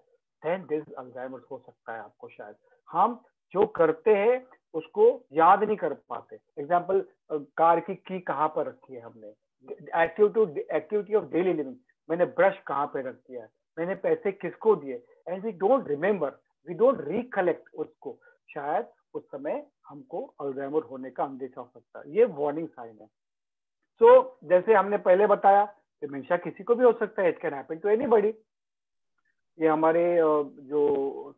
देन दिस अल्जाइमर हो सकता है आपको। शायद हम जो करते हैं उसको याद नहीं कर पाते। एग्जाम्पल, कार की कहाँ पर रखी है हमने, एक्टिविटी ऑफ डेली लिविंग, मैंने ब्रश कहाँ पे रख दिया है, मैंने पैसे किसको दिए, and we don't remember, we don't recollect उसको, शायद उस समय हमको अल्जाइमर होने का अंदेशा हो सकता है। ये वार्निंग साइन है। सो जैसे हमने पहले बताया, डिमेंशिया किसी को भी हो सकता है, it can happen to anybody. ये हमारे जो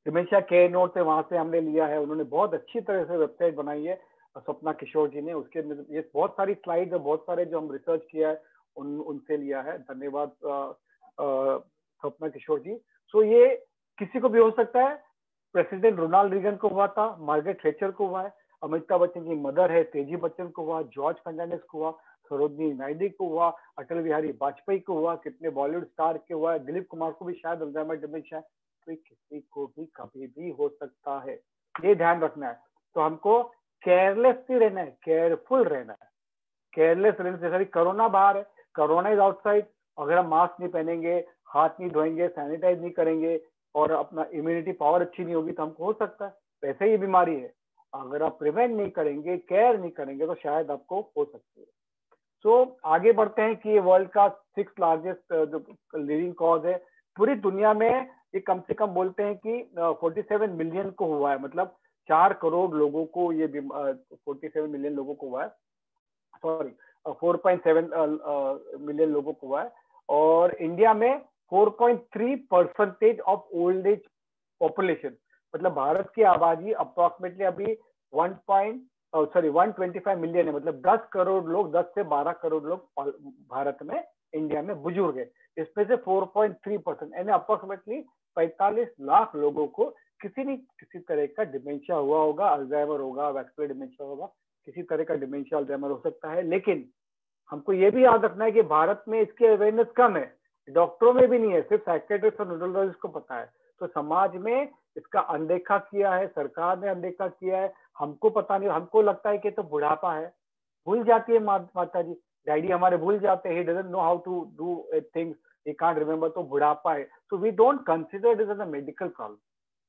डिमेंशिया केयर नोट है, वहां से हमने लिया है, उन्होंने बहुत अच्छी तरह से वेबसाइट बनाई है स्वप्ना किशोर जी ने, उसके ये बहुत सारी स्लाइड और बहुत सारे जो हम रिसर्च किया है उनसे लिया है। धन्यवाद स्वप्ना किशोर जी। सो ये किसी को भी हो सकता है। प्रेसिडेंट रोनाल्ड रीगन को हुआ था, मार्गरेट थैचर को हुआ है, अमिताभ बच्चन की मदर है तेजी बच्चन को हुआ, जॉर्ज फर्नांडिस को हुआ, सरोजिनी नायडू को हुआ, अटल बिहारी वाजपेयी को हुआ, कितने बॉलीवुड स्टार के हुआ है, दिलीप कुमार को भी शायद अल्जाइमर डिमेंशिया है। तो किसी को भी कभी भी हो सकता है, ये ध्यान रखना है। तो हमको केयरलेस नहीं रहना है, केयरफुल रहना है। केयरलेस रहने से, कोरोना बाहर है, कोरोना इज आउटसाइड, अगर हम मास्क नहीं पहनेंगे, हाथ नहीं धोएंगे, सैनिटाइज नहीं करेंगे और अपना इम्यूनिटी पावर अच्छी नहीं होगी तो हमको हो सकता है। वैसे ही बीमारी है, अगर आप प्रिवेंट नहीं करेंगे, केयर नहीं करेंगे, तो शायद आपको हो सकती है। सो आगे बढ़ते हैं कि ये वर्ल्ड का 6th लार्जेस्ट जो लीडिंग कॉज है पूरी दुनिया में। ये कम से कम बोलते हैं कि 47 मिलियन को हुआ है, मतलब 4 करोड़ लोगों को ये 47 मिलियन लोगों को हुआ है, सॉरी 4.7 मिलियन लोगों को हुआ है। और इंडिया में 4.3% ऑफ ओल्ड एज पॉपुलेशन, मतलब भारत की आबादी अप्रोक्सीमेटली अभी 125 मिलियन है, मतलब 10 करोड़ लोग, 10 से 12 करोड़ लोग भारत में, इंडिया में बुजुर्ग है। इसमें से 4.3% यानी अप्रोक्सीमेटली 45 लाख लोगों को किसी न किसी तरह का डिमेंशिया हुआ होगा, अल्जाइमर होगा, वैस्कुलर डिमेंशिया होगा, किसी तरह का डिमेंशिया अल्जाइमर हो सकता है। लेकिन हमको ये भी याद रखना है कि भारत में इसकी अवेयरनेस कम है, डॉक्टरों में भी नहीं है, सिर्फ साइकेट्रिस्ट और न्यूरोलॉजिस्ट को पता है। तो समाज में इसका अनदेखा किया है, सरकार ने अनदेखा किया है, हमको पता नहीं, हमको लगता है कि तो बुढ़ापा है, भूल जाती है माता जी, डैडी हमारे भूल जाते हैं, he doesn't know how to do things, he can't remember, तो बुढ़ापा है। So we don't consider this as a medical problem,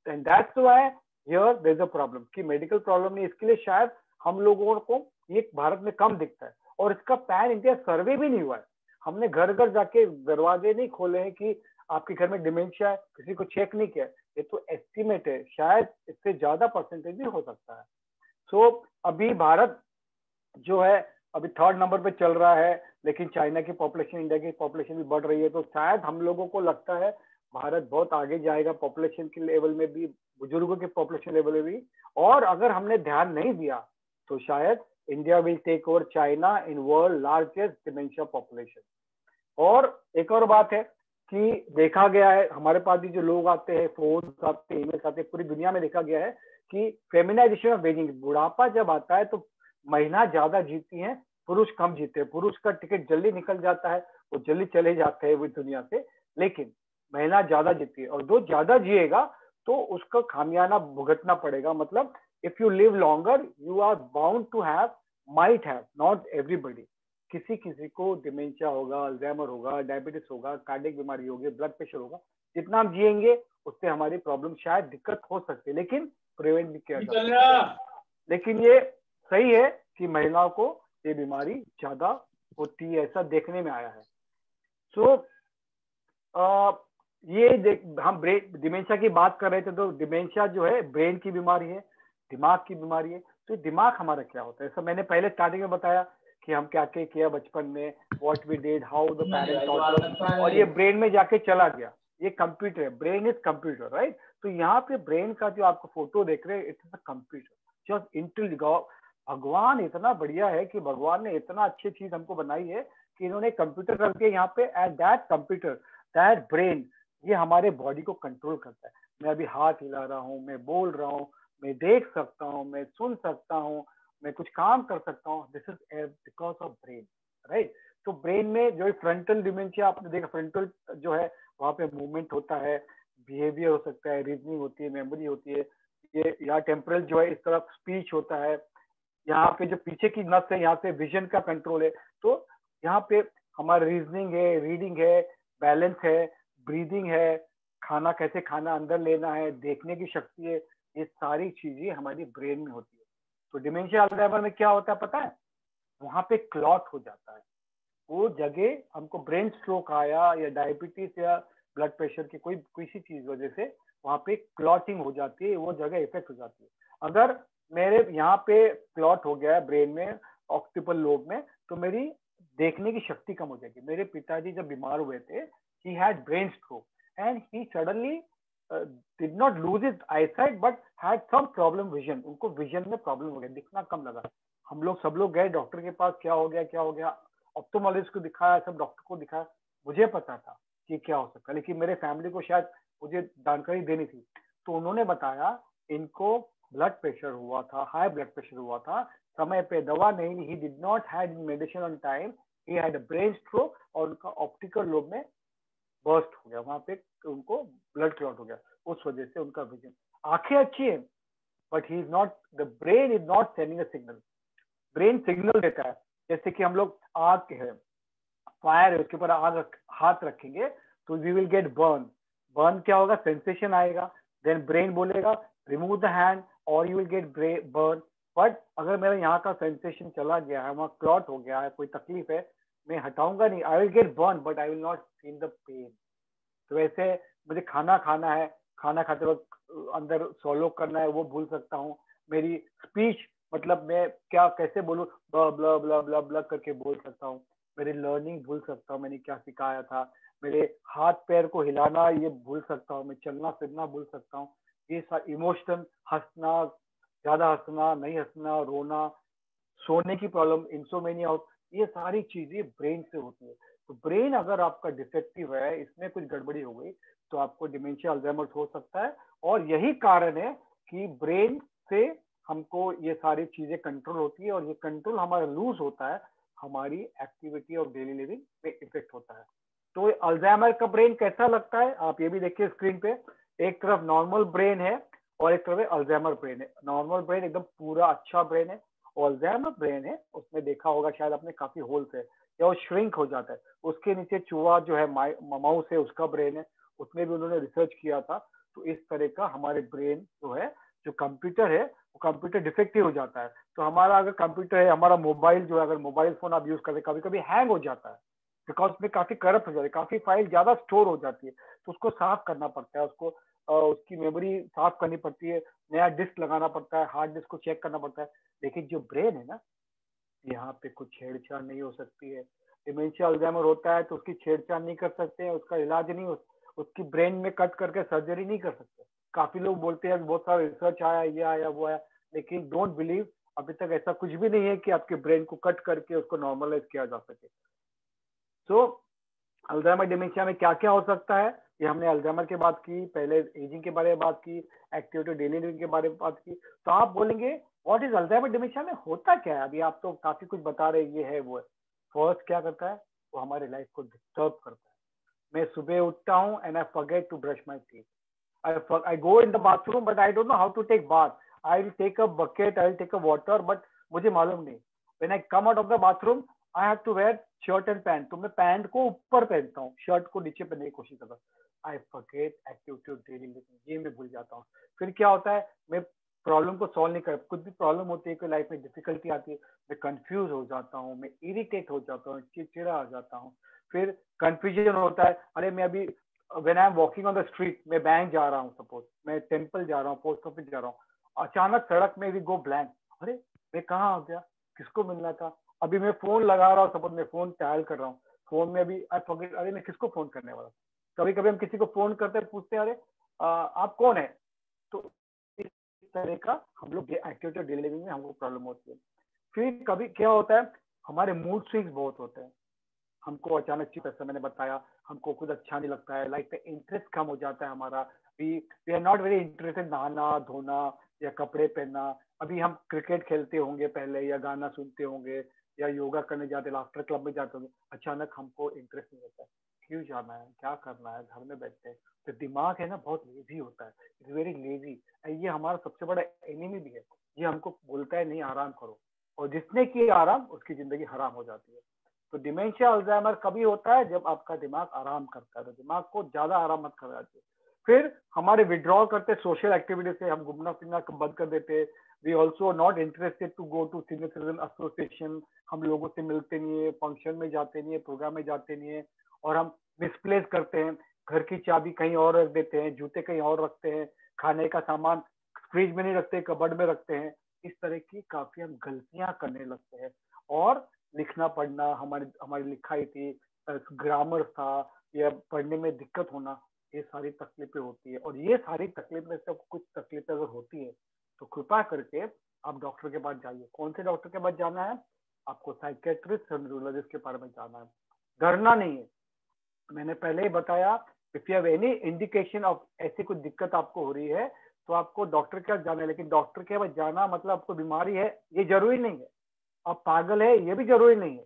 and that's why here there is a problem कि मेडिकल प्रॉब्लम नहीं, इसके लिए शायद हम लोगों को ये भारत में कम दिखता है, और इसका पैन इंडिया सर्वे भी नहीं हुआ है। हमने घर घर जाके दरवाजे नहीं खोले हैं कि आपके घर में डिमेंशिया है, किसी को चेक नहीं किया, ये तो एस्टिमेट है, शायद इससे ज्यादा परसेंटेज भी हो सकता है। सो अभी भारत जो है अभी 3rd नंबर पे चल रहा है, लेकिन चाइना की पॉपुलेशन, इंडिया की पॉपुलेशन भी बढ़ रही है, तो शायद हम लोगों को लगता है भारत बहुत आगे जाएगा पॉपुलेशन के लेवल में भी, बुजुर्गों के पॉपुलेशन लेवल में भी, और अगर हमने ध्यान नहीं दिया तो शायद India will take over China in world largest dementia population. और एक और बात है कि देखा गया है, हमारे पास भी जो लोग आते हैं, फोन आते हैं, ईमेल आते हैं, पूरी दुनिया में देखा गया है कि फेमिनाइजेशन ऑफ एजिंग, बुढ़ापा जब आता है तो महिला ज्यादा जीती हैं, पुरुष कम जीते हैं। पुरुष का टिकट जल्दी निकल जाता है, वो जल्दी चले जाते हैं वो दुनिया से, लेकिन महिला ज्यादा जीती है, और जो ज्यादा जिएगा तो उसका खामियाना भुगतना पड़ेगा। मतलब if you live longer you are bound to have, might have, not everybody, किसी किसी को डिमेंशिया होगा, अल्जाइमर होगा, डायबिटीज होगा, कार्डियक बीमारी होगी, ब्लड प्रेशर होगा। जितना हम जिएंगे उससे हमारी प्रॉब्लम शायद दिक्कत हो सकती है, लेकिन प्रिवेंट भी किया जा सकता है। लेकिन ये सही है कि महिलाओं को ये बीमारी ज्यादा होती है, ऐसा देखने में आया है। सो ये हम ब्रेन डिमेंशिया की बात कर रहे थे, तो डिमेंशिया जो है ब्रेन की बीमारी है, दिमाग की बीमारी है। तो दिमाग हमारा क्या होता है, ऐसा मैंने पहले स्टार्टिंग में बताया कि हम क्या क्या किया बचपन में, what we did, how the parents taught us, और ये ब्रेन में जाके चला गया। ये कंप्यूटर है, ब्रेन इज कंप्यूटर, राइट। तो यहाँ पे ब्रेन का जो आपको फोटो देख रहे हैं, it's a computer just intelligent. भगवान इतना बढ़िया है कि भगवान ने इतना अच्छी चीज हमको बनाई है कि इन्होंने कंप्यूटर रख दिया यहाँ पे, and that computer, that brain, ये हमारे बॉडी को कंट्रोल करता है। मैं अभी हाथ हिला रहा हूँ, मैं बोल रहा हूँ, मैं देख सकता हूँ, मैं सुन सकता हूँ, मैं कुछ काम कर सकता हूँ, this is because of brain, right. तो ब्रेन में जो फ्रंटल डिमेंशिया आपने देखा, फ्रंटल जो है वहां पे मूवमेंट होता है, बिहेवियर हो सकता है, रीजनिंग होती है, मेमोरी होती है, ये यहाँ टेम्परल जो है इस तरफ स्पीच होता है, यहाँ पे जो पीछे की नस है यहाँ पे विजन का कंट्रोल है। तो यहाँ पे हमारा रीजनिंग है, रीडिंग है, बैलेंस है, ब्रीदिंग है, खाना कैसे खाना अंदर लेना है, देखने की शक्ति है, ये सारी चीजें हमारी ब्रेन में होती है। तो डिमेंशिया अल्जाइमर में क्या होता है पता है, वहां पे क्लॉट हो जाता है वो जगह, हमको ब्रेन स्ट्रोक आया या डायबिटीज या ब्लड प्रेशर की कोई किसी चीज वजह से वहां पे क्लॉटिंग हो जाती है, वो जगह इफेक्ट हो जाती है। अगर मेरे यहाँ पे क्लॉट हो गया है ब्रेन में, ऑक्सीपिटल लोब में, तो मेरी देखने की शक्ति कम हो जाएगी। मेरे पिताजी जब बीमार हुए थे, he had brain stroke and he suddenly did not lose his eyesight but had some problem vision, उनको विजन में प्रॉब्लम हो गया, दिखना कम लगा। हम लोग सब लोग गए डॉक्टर के पास, क्या हो गया क्या हो गया, ऑप्थोमोलॉजिस्ट को दिखाया, सब डॉक्टर को दिखाया, मुझे पता था कि क्या हो सकता है, लेकिन मेरे फैमिली को शायद मुझे जानकारी देनी थी। तो उन्होंने बताया इनको ब्लड प्रेशर हुआ था, हाई ब्लड प्रेशर हुआ था, समय पे दवा नहीं ली, he did not had medicine on time, he had a brain stroke, और उनका ऑप्टिकल लोब में बर्स्ट हो गया, वहां पे उनको ब्लड क्लॉट हो गया, उस वजह से उनका विजन, आंखें अच्छी है but he is not, the brain is not sending a signal. Brain signal देता है, जैसे कि हम लोग आग है, फायर है, उसके ऊपर आग हाथ रखेंगे तो we will get burn, burn क्या होगा, सेंसेशन आएगा, देन ब्रेन बोलेगा रिमूव द हैंड और you will get burn. But अगर मेरा यहाँ का सेंसेशन चला गया है, वहाँ क्लॉट हो गया है, कोई तकलीफ है, मैं हटाऊंगा नहीं, I will get burn but I will not feel the pain. तो वैसे मुझे खाना खाना है, खाना खाते वक्त अंदर सॉलो करना है, वो भूल सकता हूँ। मेरी स्पीच, मतलब मैं क्या कैसे बोलूँ, ब्ला ब्ला ब्ला ब्ला ब्ला करके बोल सकता हूँ। मेरी लर्निंग भूल सकता हूँ, मैंने क्या सिखाया था। मेरे हाथ पैर को हिलाना ये भूल सकता हूँ, मैं चलना फिरना भूल सकता हूँ। ये सारे इमोशन, हंसना, ज्यादा हंसना, नहीं हंसना, रोना, सोने की प्रॉब्लम, इंसोमेनिया, ये सारी चीजें ब्रेन से होती है। तो ब्रेन अगर आपका डिफेक्टिव है, इसमें कुछ गड़बड़ी हो गई, तो आपको डिमेंशिया अल्जाइमर हो सकता है। और यही कारण है कि ब्रेन से हमको ये सारी चीजें कंट्रोल होती है, और ये कंट्रोल हमारा लूज होता है हमारी एक्टिविटी ऑफ डेली लिविंग पे इफेक्ट होता है। तो अल्जाइमर का ब्रेन कैसा लगता है आप ये भी देखिए स्क्रीन पे, एक तरफ नॉर्मल ब्रेन है और एक तरफ अल्जाइमर ब्रेन है। नॉर्मल ब्रेन एकदम पूरा अच्छा ब्रेन है, और अल्जाइमर ब्रेन है उसमें देखा होगा शायद आपने काफी होल्स है या वो श्रिंक हो जाता है। उसके नीचे चूहा जो है माउस है उसका ब्रेन है, उसमें भी उन्होंने रिसर्च किया था। तो इस तरह का हमारे ब्रेन जो है, जो कंप्यूटर है वो कंप्यूटर डिफेक्टिव हो जाता है। तो हमारा अगर कंप्यूटर है, हमारा मोबाइल जो है, अगर मोबाइल फोन आप यूज करते कभी कभी हैंग हो जाता है, बिकॉज उसमें काफी करप्ट हो जाती है, काफी फाइल ज्यादा स्टोर हो जाती है, तो उसको साफ करना पड़ता है, उसको उसकी मेमोरी साफ करनी पड़ती है, नया डिस्क लगाना पड़ता है, हार्ड डिस्क को चेक करना पड़ता है। लेकिन जो ब्रेन है ना, यहाँ पे कुछ छेड़छाड़ नहीं हो सकती है। डिमेंशिया अल्जाइमर होता है तो उसकी छेड़छाड़ नहीं कर सकते हैं, उसका इलाज नहीं हो, उसकी ब्रेन में कट करके सर्जरी नहीं कर सकते। काफी लोग बोलते हैं बहुत सारा रिसर्च आया, ये आया वो आया, लेकिन डोंट बिलीव, अभी तक ऐसा कुछ भी नहीं है कि आपके ब्रेन को कट करके उसको नॉर्मलाइज किया जा सके। तो अल्जाइमर डिमेंशिया में क्या क्या हो सकता है, ये हमने अल्जाइमर की बात की, पहले एजिंग के बारे में बात की, एक्टिविटी डेली लिविंग के बारे में बात की। तो आप बोलेंगे व्हाट इज अल्जाइमर डिमेंशिया में होता क्या है? अभी आप तो काफी कुछ बता रहे ये है वो है। फर्स्ट क्या करता है, वो हमारे लाइफ को डिस्टर्ब करता है। मैं सुबह उठता हूँ and I forget to brush my teeth, I go in the bathroom but I don't know how to take bath. I will take a bucket, I will take a water, but मुझे मालूम नहीं। When I come out of the bathroom, I have to wear shirt and pant. तो मैं pant को ऊपर पहनता हूँ, shirt को नीचे पहनने की कोशिश करता हूँ। I forget activity of daily living, ये मैं भूल जाता हूँ। फिर क्या होता है, मैं प्रॉब्लम को सॉल्व नहीं कर, कुछ भी प्रॉब्लम होती है, कोई लाइफ में डिफिकल्टी आती है, मैं कंफ्यूज हो जाता हूँ, मैं इरिटेट हो जाता हूँ, चिड़चिड़ा हो जाता हूँ। फिर कंफ्यूजन होता है, अरे मैं अभी when I'm walking on the street, मैं बैंक जा रहा हूँ, सपोज मैं टेम्पल जा रहा हूँ, पोस्ट ऑफिस जा रहा हूँ, अचानक सड़क में भी गो ब्लैंक, अरे मैं कहाँ आ गया, किसको मिलना था? अभी मैं फोन लगा रहा हूँ, सपोज मैं फोन डायल कर रहा हूँ, फोन में अभी आई फॉरगेट, अरे मैं किसको फोन करने वाला। कभी कभी हम किसी को फोन करते हैं, पूछते हैं अरे आप कौन है। तो इस तरह का हम लोग एक्टिविटी डेली लिविंग में हमको प्रॉब्लम होती है। फिर कभी क्या होता है, हमारे मूड स्विंग्स बहुत होते हैं, हमको अचानक चीज, जैसा मैंने बताया, हमको कुछ अच्छा नहीं लगता है, लाइफ पे इंटरेस्ट कम हो जाता है हमारा, we are not very interested नहाना धोना या कपड़े पहनना। अभी हम क्रिकेट खेलते होंगे पहले, या गाना सुनते होंगे, या योगा करने जाते, लाफ्टर क्लब में जाते होंगे, अचानक हमको इंटरेस्ट नहीं होता है, क्यों जाना है, क्या करना है, घर में बैठते हैं। तो दिमाग है ना बहुत लेजी होता है, इट्स वेरी लेजी। ये हमारा सबसे बड़ा एनिमी भी है, ये हमको बोलता है नहीं आराम करो, और जिसने किया आराम उसकी जिंदगी हराम हो जाती है। तो डिमेंशिया अल्जाइमर कभी होता है जब आपका दिमाग आराम करता है, तो दिमाग को ज्यादा आराम मत करना चाहिए। फिर हमारे विड्रॉल करते सोशल एक्टिविटी से, हम घूमना फिरना बंद कर देते। We also not interested to go to senior citizen association, हम लोगों से मिलते नहीं है, फंक्शन में जाते नहीं है, प्रोग्राम में जाते नहीं है, और हम मिसप्लेस करते हैं, घर की चाबी कहीं और रख देते हैं, जूते कहीं और रखते हैं, खाने का सामान फ्रिज में नहीं रखते, कबर्ड में रखते हैं। इस तरह की काफी हम गलतियां करने लगते हैं, और लिखना पढ़ना, हमारी हमारी लिखाई थी, ग्रामर था, या पढ़ने में दिक्कत होना, ये सारी तकलीफें होती है। और ये सारी तकलीफ में से कुछ तकलीफें अगर होती है तो कृपा करके आप डॉक्टर के पास जाइए। कौन से डॉक्टर के पास जाना है? आपको साइकेट्रिस्ट और न्यूरोलॉजिस्ट के बारे में जाना है, डरना नहीं है। मैंने पहले ही बताया, if you have any indication of ऐसी कुछ दिक्कत आपको हो रही है तो आपको डॉक्टर के पास जाना है। लेकिन डॉक्टर के पास जाना मतलब आपको बीमारी है ये जरूरी नहीं है, आप पागल है ये भी जरूरी नहीं है,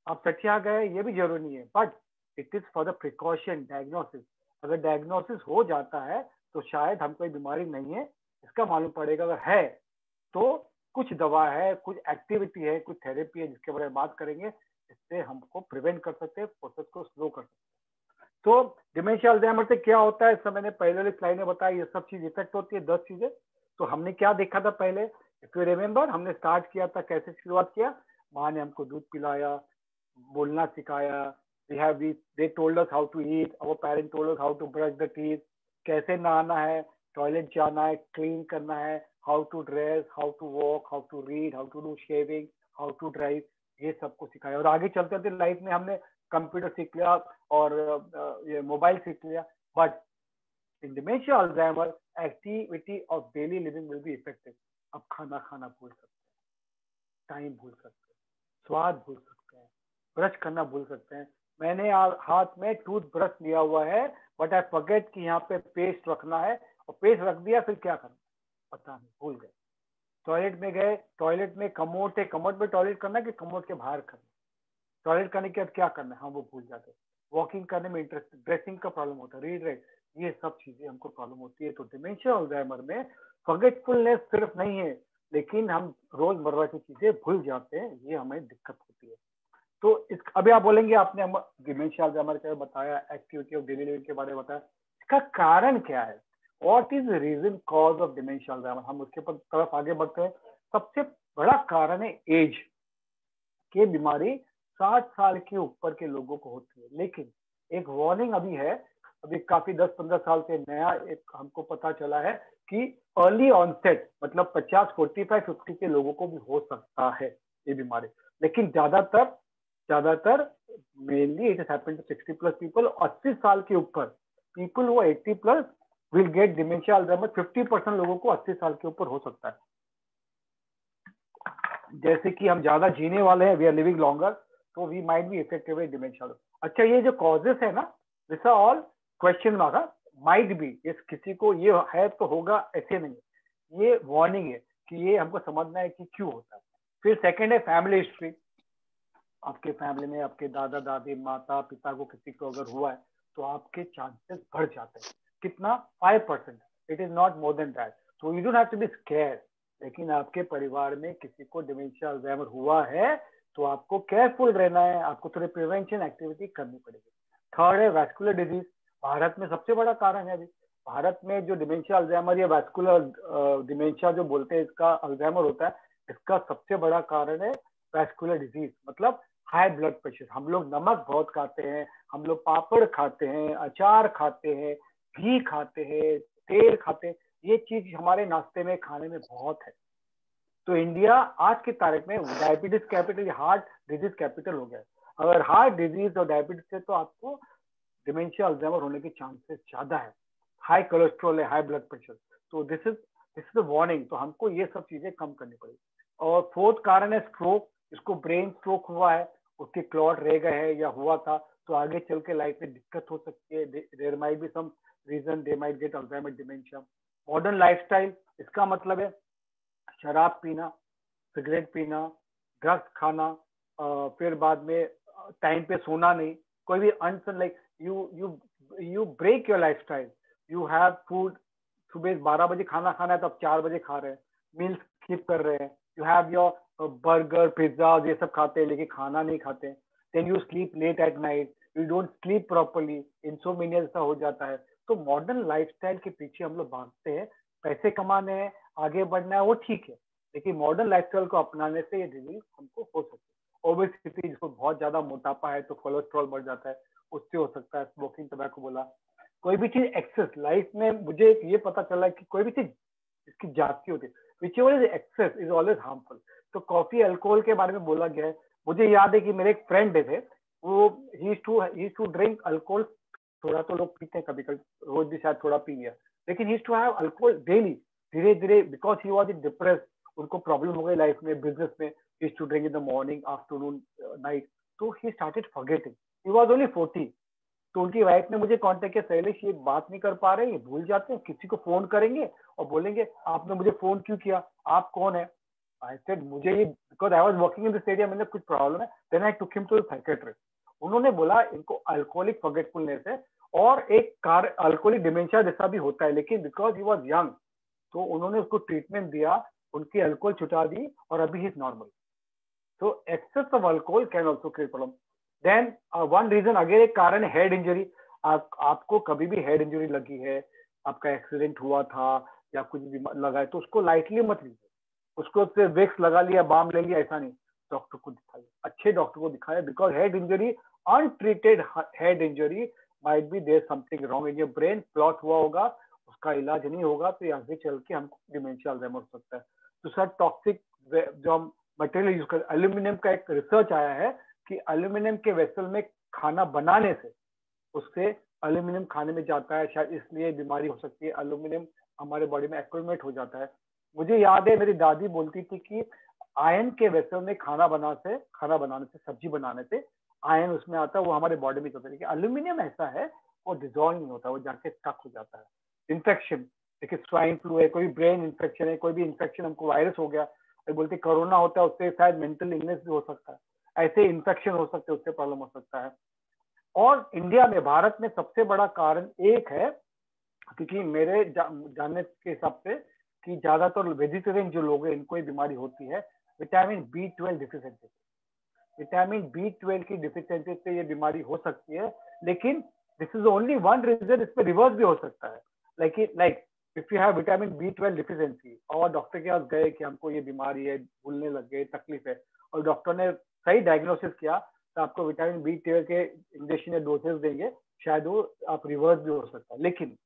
आप सठिया गए ये भी जरूरी नहीं है, but it is for the precaution diagnosis. अगर डायग्नोसिस हो जाता है तो शायद हम कोई बीमारी नहीं है इसका मालूम पड़ेगा। अगर है तो कुछ दवा है, कुछ एक्टिविटी है, कुछ थेरेपी है जिसके बारे में बात करेंगे, इससे हमको प्रिवेंट कर सकते हैं, प्रोसेस को स्लो कर सकते हैं। तो डिमेंशिया अल्जाइमर से क्या होता है, सब मैंने पहले वाली स्लाइड में बताया, ये सब चीज इफेक्ट होती है, 10 चीजें। तो हमने क्या देखा था पहले, इफ यू रिमेम्बर, हमने स्टार्ट किया था, कैसे शुरुआत किया, माँ ने हमको दूध पिलाया, बोलना सिखाया, they told us how to eat, our parents told us how to brush the teeth, कैसे नहाना है, टॉयलेट जाना है, क्लीन करना है, how to dress, how to walk, how to read, how to do shaving, how to drive, ये सब कुछ सिखाया। और आगे चलते चलते लाइफ में हमने कंप्यूटर सीख लिया और ये मोबाइल सीख लिया, but in dementia Alzheimer activity of daily living will be affected. अब खाना खाना भूल सकते हैं, टाइम भूल सकते हैं, स्वाद भूल सकते हैं, ब्रश करना भूल सकते हैं। मैंने हाथ में टूथ ब्रश लिया हुआ है, बट आई फॉरगेट कि यहाँ पे पेस्ट रखना है, और पेस्ट रख दिया, फिर क्या करना पता नहीं, भूल गए। टॉयलेट में गए, टॉयलेट में कमोड है, कमोड में टॉयलेट करना कि कमोड के बाहर करना, टॉयलेट करने के बाद क्या करना है हम वो भूल जाते हैं, वॉकिंग करने में इंटरेस्ट, ड्रेसिंग का प्रॉब्लम होता है, रीड राइट, ये सब चीजें हमको प्रॉब्लम होती है। तो डिमेंशिया अल्जाइमर में फॉरगेटफुलनेस सिर्फ नहीं है, लेकिन हम रोजमर्रा की चीजें भूल जाते हैं, ये हमें दिक्कत होती है। तो इस अभी आप बोलेंगे आपने डिमेंशिया अल्जाइमर के बताया, एक्टिविटी ऑफ डेली लिविंग के बारे में बताया, इसका कारण क्या है, what is the reason cause of dementia Alzheimer, हम उसके तरफ आगे बढ़ते हैं। सबसे बड़ा कारण है एज की बीमारी, 60 साल के ऊपर के लोगों को होती है। लेकिन एक वार्निंग अभी है, अभी काफी 10-15 साल से नया एक हमको पता चला है कि अर्ली ऑनसेट मतलब 50, 45, 50 के लोगों को भी हो सकता है ये बीमारी। लेकिन ज्यादातर mainly it happened to 60+ people. 80 साल के ऊपर पीपल वो 80+ विल गेट डिमेंशिया अल्जाइमर। 50% लोगों को 80 साल के ऊपर हो सकता है। जैसे कि हम ज्यादा जीने वाले हैं, वी आर लिविंग लॉन्गर, तो we might be affected by dementia. अच्छा, ये जो कॉजेस है ना, this are all question mark, might be, ये किसी को ये है तो होगा ऐसे नहीं, ये वार्निंग है कि ये हमको समझना है कि क्यों होता है। फिर सेकंड है फैमिली हिस्ट्री, आपके फैमिली में आपके दादा दादी माता पिता को किसी को अगर हुआ है तो आपके चांसेस बढ़ जाते हैं। कितना? 5%, it is not more than that, तो you don't have to be scared. लेकिन आपके परिवार में किसी को डिमेंशिया अल्जाइमर हुआ है तो आपको केयरफुल रहना है, आपको थोड़ी प्रिवेंशन एक्टिविटी करनी पड़ेगी। थर्ड है वैस्कुलर डिजीज, भारत में सबसे बड़ा कारण है अभी भारत में जो डिमेंशिया अल्जाइमर या वैस्कुलर डिमेंशिया जो बोलते हैं, इसका अल्जाइमर होता है, इसका सबसे बड़ा कारण है वैस्कुलर डिजीज, मतलब हाई ब्लड प्रेशर। हम लोग नमक बहुत खाते हैं, हम लोग पापड़ खाते हैं, अचार खाते हैं, घी खाते हैं, तेल खाते हैं, ये चीज हमारे नाश्ते में खाने में बहुत है। तो इंडिया आज की तारीख में diabetes capital, heart disease capital हो गया है। अगर हार्ट डिजीज और डायबिटीज है तो आपको डिमेंशिया अल्जाइमर होने के चांसेस ज्यादा है। हाई कोलेस्ट्रॉल है, हाई ब्लड प्रेशर, तो दिस इज वार्निंग। तो हमको ये सब चीजें कम करनी पड़ेगी। और फोर्थ कारण है स्ट्रोक, इसको ब्रेन स्ट्रोक हुआ है, उसके क्लॉट रह गए हैं या हुआ था तो आगे चल के लाइफ में दिक्कत हो सकती है। There might be some reason they might get Alzheimer dementia. Modern lifestyle, इसका मतलब है शराब पीना, सिगरेट पीना, ड्रग्स खाना, फिर बाद में टाइम पे सोना नहीं, कोई भी अनसन like you break your lifestyle, you have food, सुबह 12 बजे खाना खाना है तो आप 4 बजे खा रहे हैं, मील स्किप कर रहे हैं, you have your burger pizza ये सब खाते हैं लेकिन खाना नहीं खाते, then you sleep late at night, you don't sleep properly, insomnia जैसा हो जाता है। तो मॉडर्न लाइफस्टाइल के पीछे हम लोग भागते हैं, पैसे कमाने हैं, आगे बढ़ना है, वो ठीक है, लेकिन मॉडर्न लाइफस्टाइल को अपनाने से ये डिजीज हमको हो सकती है। ओबेसिटी, जिसको बहुत ज्यादा मोटापा है तो कोलेस्ट्रॉल बढ़ जाता है, उससे हो सकता है। स्मोकिंग, टबैको बोला, कोई भी चीज एक्सेस लाइफ में, मुझे ये पता चला है कि कोई भी चीज इसकी जाती होती है, which ever is excess is always harmful. तो कॉफी अल्कोहल के बारे में बोला गया है। मुझे याद है कि मेरे एक फ्रेंड थे, वो ही टू ड्रिंक अल्कोहल, थोड़ा तो लोग पीते हैं कभी कभी, रोज भी शायद थोड़ा पी लिया, लेकिन he to have alcohol daily. धीरे धीरे बिकॉज ही वॉज डिप्रेस, उनको प्रॉब्लम हो गई लाइफ में, बिजनेस में, he to drink in the morning afternoon night, तो he started forgetting, he was only 40। तो उनकी वाइफ ने मुझे कांटेक्ट किया, शैलेश ये बात नहीं कर पा रहे, ये भूल जाते हैं, किसी को फोन करेंगे और बोलेंगे आपने मुझे फोन क्यों किया, आप कौन है। आई सेड मुझे ये because I was working in this area, मैंने कुछ प्रॉब्लम है, then I took him to the psychiatrist. उन्होंने बोला इनको अल्कोहलिक फॉरगेटफुलनेस है और एक कार अल्कोहलिक डिमेंशिया जैसा भी होता है, लेकिन बिकॉज ही वाज यंग तो उन्होंने उसको ट्रीटमेंट दिया, उनकी अल्कोहल छुटा दी और अभी he is normal. So excess of alcohol can also create problem. Then one reason again एक कारण है हेड इंजरी। आपको कभी भी हेड इंजरी लगी है, आपका एक्सीडेंट हुआ था या कुछ भी लगा है तो उसको लाइटली मत लीजिए, उसको सिर्फ विक्स लगा लिया, बाम ले लिया, ऐसा नहीं। डॉक्टर को दिखाइए, अच्छे डॉक्टर को दिखाइए, because head injury, untreated head injury might be there something wrong in your brain, clot हुआ होगा, उसका इलाज नहीं होगा तो आगे चल के हमको डिमेंशिया अल्जाइमर हो सकता है। दूसरा टॉक्सिक जो हम मटेरियल यूज कर, एल्यूमिनियम का एक रिसर्च आया है कि एल्यूमिनियम के वेसल में खाना बनाने से उससे एल्यूमिनियम खाने में जाता है, शायद इसलिए बीमारी हो सकती है, एल्यूमिनियम हमारे बॉडी में एक्यूमुलेट हो जाता है। मुझे याद है मेरी दादी बोलती थी कि आयरन के वेसल में खाना बनाने से सब्जी बनाने से आयरन उसमें आता है, वो हमारे बॉडी में होता है, लेकिन एल्यूमिनियम ऐसा है वो डिजॉल्व नहीं होता, वो जाके स्टक हो जाता है। इन्फेक्शन, देखिए स्वाइन फ्लू है, कोई ब्रेन इन्फेक्शन है, कोई भी इन्फेक्शन, हमको वायरस हो गया, बोलते कोरोना होता है, उससे शायद मेंटल इलनेस भी हो सकता है। ऐसे इन्फेक्शन हो सकते हैं, उससे प्रॉब्लम हो सकता है। और इंडिया में, भारत में सबसे बड़ा कारण एक है, क्योंकि मेरे जानने के हिसाब से कि ज्यादातर वेजिटेरियन जो लोग हैं इनको ये बीमारी होती है, vitamin B12 deficiency. Vitamin B12 की डिफिशिएंसी से ये बीमारी हो सकती है, लेकिन this is only one reason, इसमें रिवर्स भी हो सकता है। Like if you have vitamin B12 deficiency और डॉक्टर के पास गए कि हमको ये बीमारी है, भूलने लग गए, तकलीफ है, और डॉक्टर ने सही डायग्नोसिस किया, तो आपको विटामिन B12 के इंजेक्शन या डोसेज देंगे, शायद वो आप रिवर्स भी हो सकता है। लेकिन